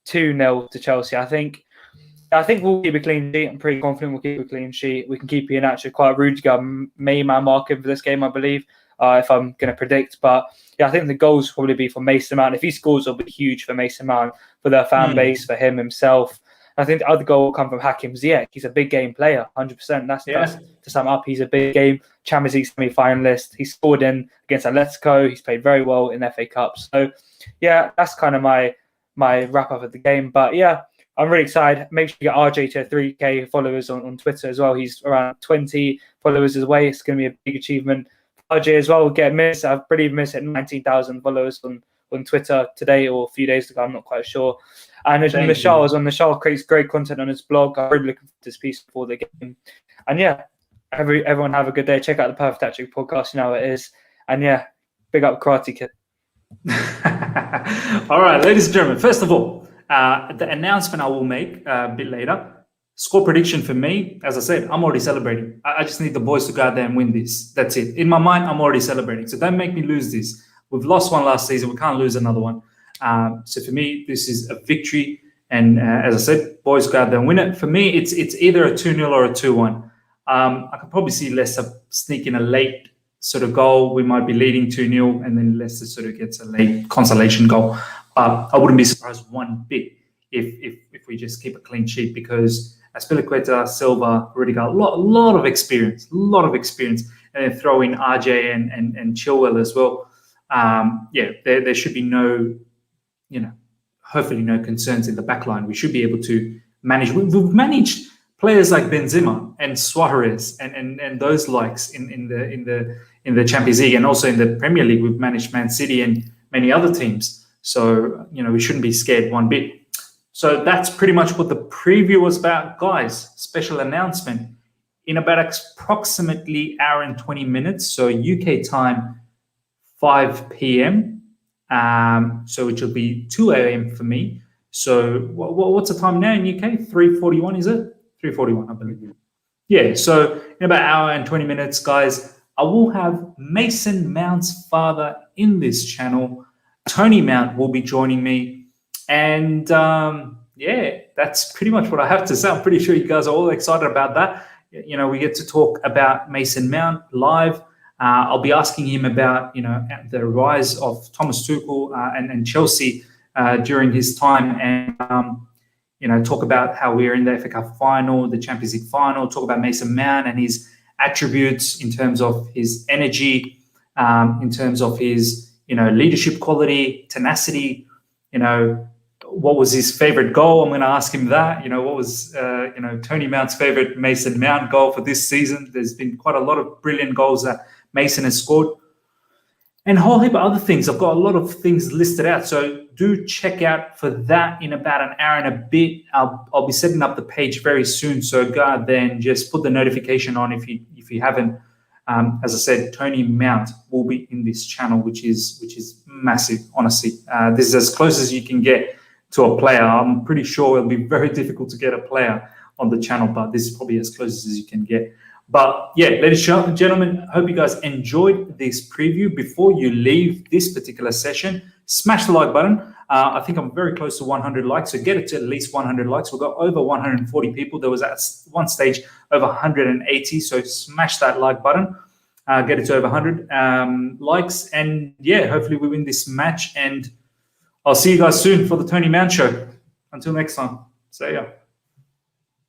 2-0 to Chelsea. I think we'll keep a clean sheet. I'm pretty confident we'll keep a clean sheet. We can keep Iheanacho quite rude to go main man marking for this game, I believe, if I'm going to predict. But yeah, I think the goals will probably be for Mason Mount. If he scores, it'll be huge for Mason Mount, for their fan base, for him himself. I think the other goal will come from Hakim Ziyech. He's a big game player, 100%. That's to sum up. He's a big game Champions League semi-finalist. He scored in against Atletico. He's played very well in FA Cup. So, yeah, that's kind of my wrap-up of the game. But, yeah, I'm really excited. Make sure you get RJ to 3K followers on Twitter as well. He's around 20 followers away. It's going to be a big achievement. RJ as well will get missed. I've pretty missed at 19,000 followers on Twitter today or a few days ago. I'm not quite sure. And Michelle is on. Michelle creates great content on his blog. I'm really looking for this piece before the game. And yeah, everyone have a good day. Check out the Perfect Hat-Trick podcast. You know how it is. And yeah, big up Karate Kid. All right, ladies and gentlemen. First of all, the announcement I will make a bit later. Score prediction for me, as I said, I'm already celebrating. I just need the boys to go out there and win this. That's it. In my mind, I'm already celebrating. So don't make me lose this. We've lost one last season. We can't lose another one. So for me, this is a victory. And as I said, boys go out there and win it. For me, it's either a 2-0 or a 2-1. I can probably see Leicester sneak in a late sort of goal. We might be leading 2-0, and then Leicester sort of gets a late consolation goal. I wouldn't be surprised one bit if we just keep a clean sheet, because Azpilicueta, Silva, Rudiger, a lot of experience, and then throw in RJ and Chilwell as well. There should be no, hopefully no concerns in the back line. We should be able to manage. We've managed players like Benzema and Suarez and those likes in the Champions League, and also in the Premier League. We've managed Man City and many other teams. So, we shouldn't be scared one bit. So that's pretty much what the preview was about. Guys, special announcement. In about approximately hour and 20 minutes, so UK time, 5 p.m., so it will be 2 a.m. for me. So what's the time now in UK? 3:41, is it? 3:41, I believe. Yeah, so in about an hour and 20 minutes, guys, I will have Mason Mount's father in this channel. Tony Mount will be joining me. And that's pretty much what I have to say. I'm pretty sure you guys are all excited about that. We get to talk about Mason Mount live. I'll be asking him about, the rise of Thomas Tuchel and Chelsea during his time, and, talk about how we're in the FA Cup final, the Champions League final, talk about Mason Mount and his attributes in terms of his energy, in terms of his, leadership quality, tenacity, what was his favorite goal? I'm going to ask him that. What was, Tony Mount's favorite Mason Mount goal for this season? There's been quite a lot of brilliant goals that Mason has scored, and a whole heap of other things. I've got a lot of things listed out, so do check out for that in about an hour and a bit. I'll be setting up the page very soon, so go out there and just put the notification on if you haven't. As I said, Tony Mount will be in this channel, which is massive. Honestly, this is as close as you can get to a player. I'm pretty sure it'll be very difficult to get a player on the channel, but this is probably as close as you can get. But yeah, ladies and gentlemen, I hope you guys enjoyed this preview. Before you leave this particular session, smash the like button. I think I'm very close to 100 likes, so get it to at least 100 likes. We've got over 140 people. There was at one stage over 180, so smash that like button. Get it to over 100 likes, and yeah, hopefully we win this match. And I'll see you guys soon for the Tony Mount Show. Until next time, see ya.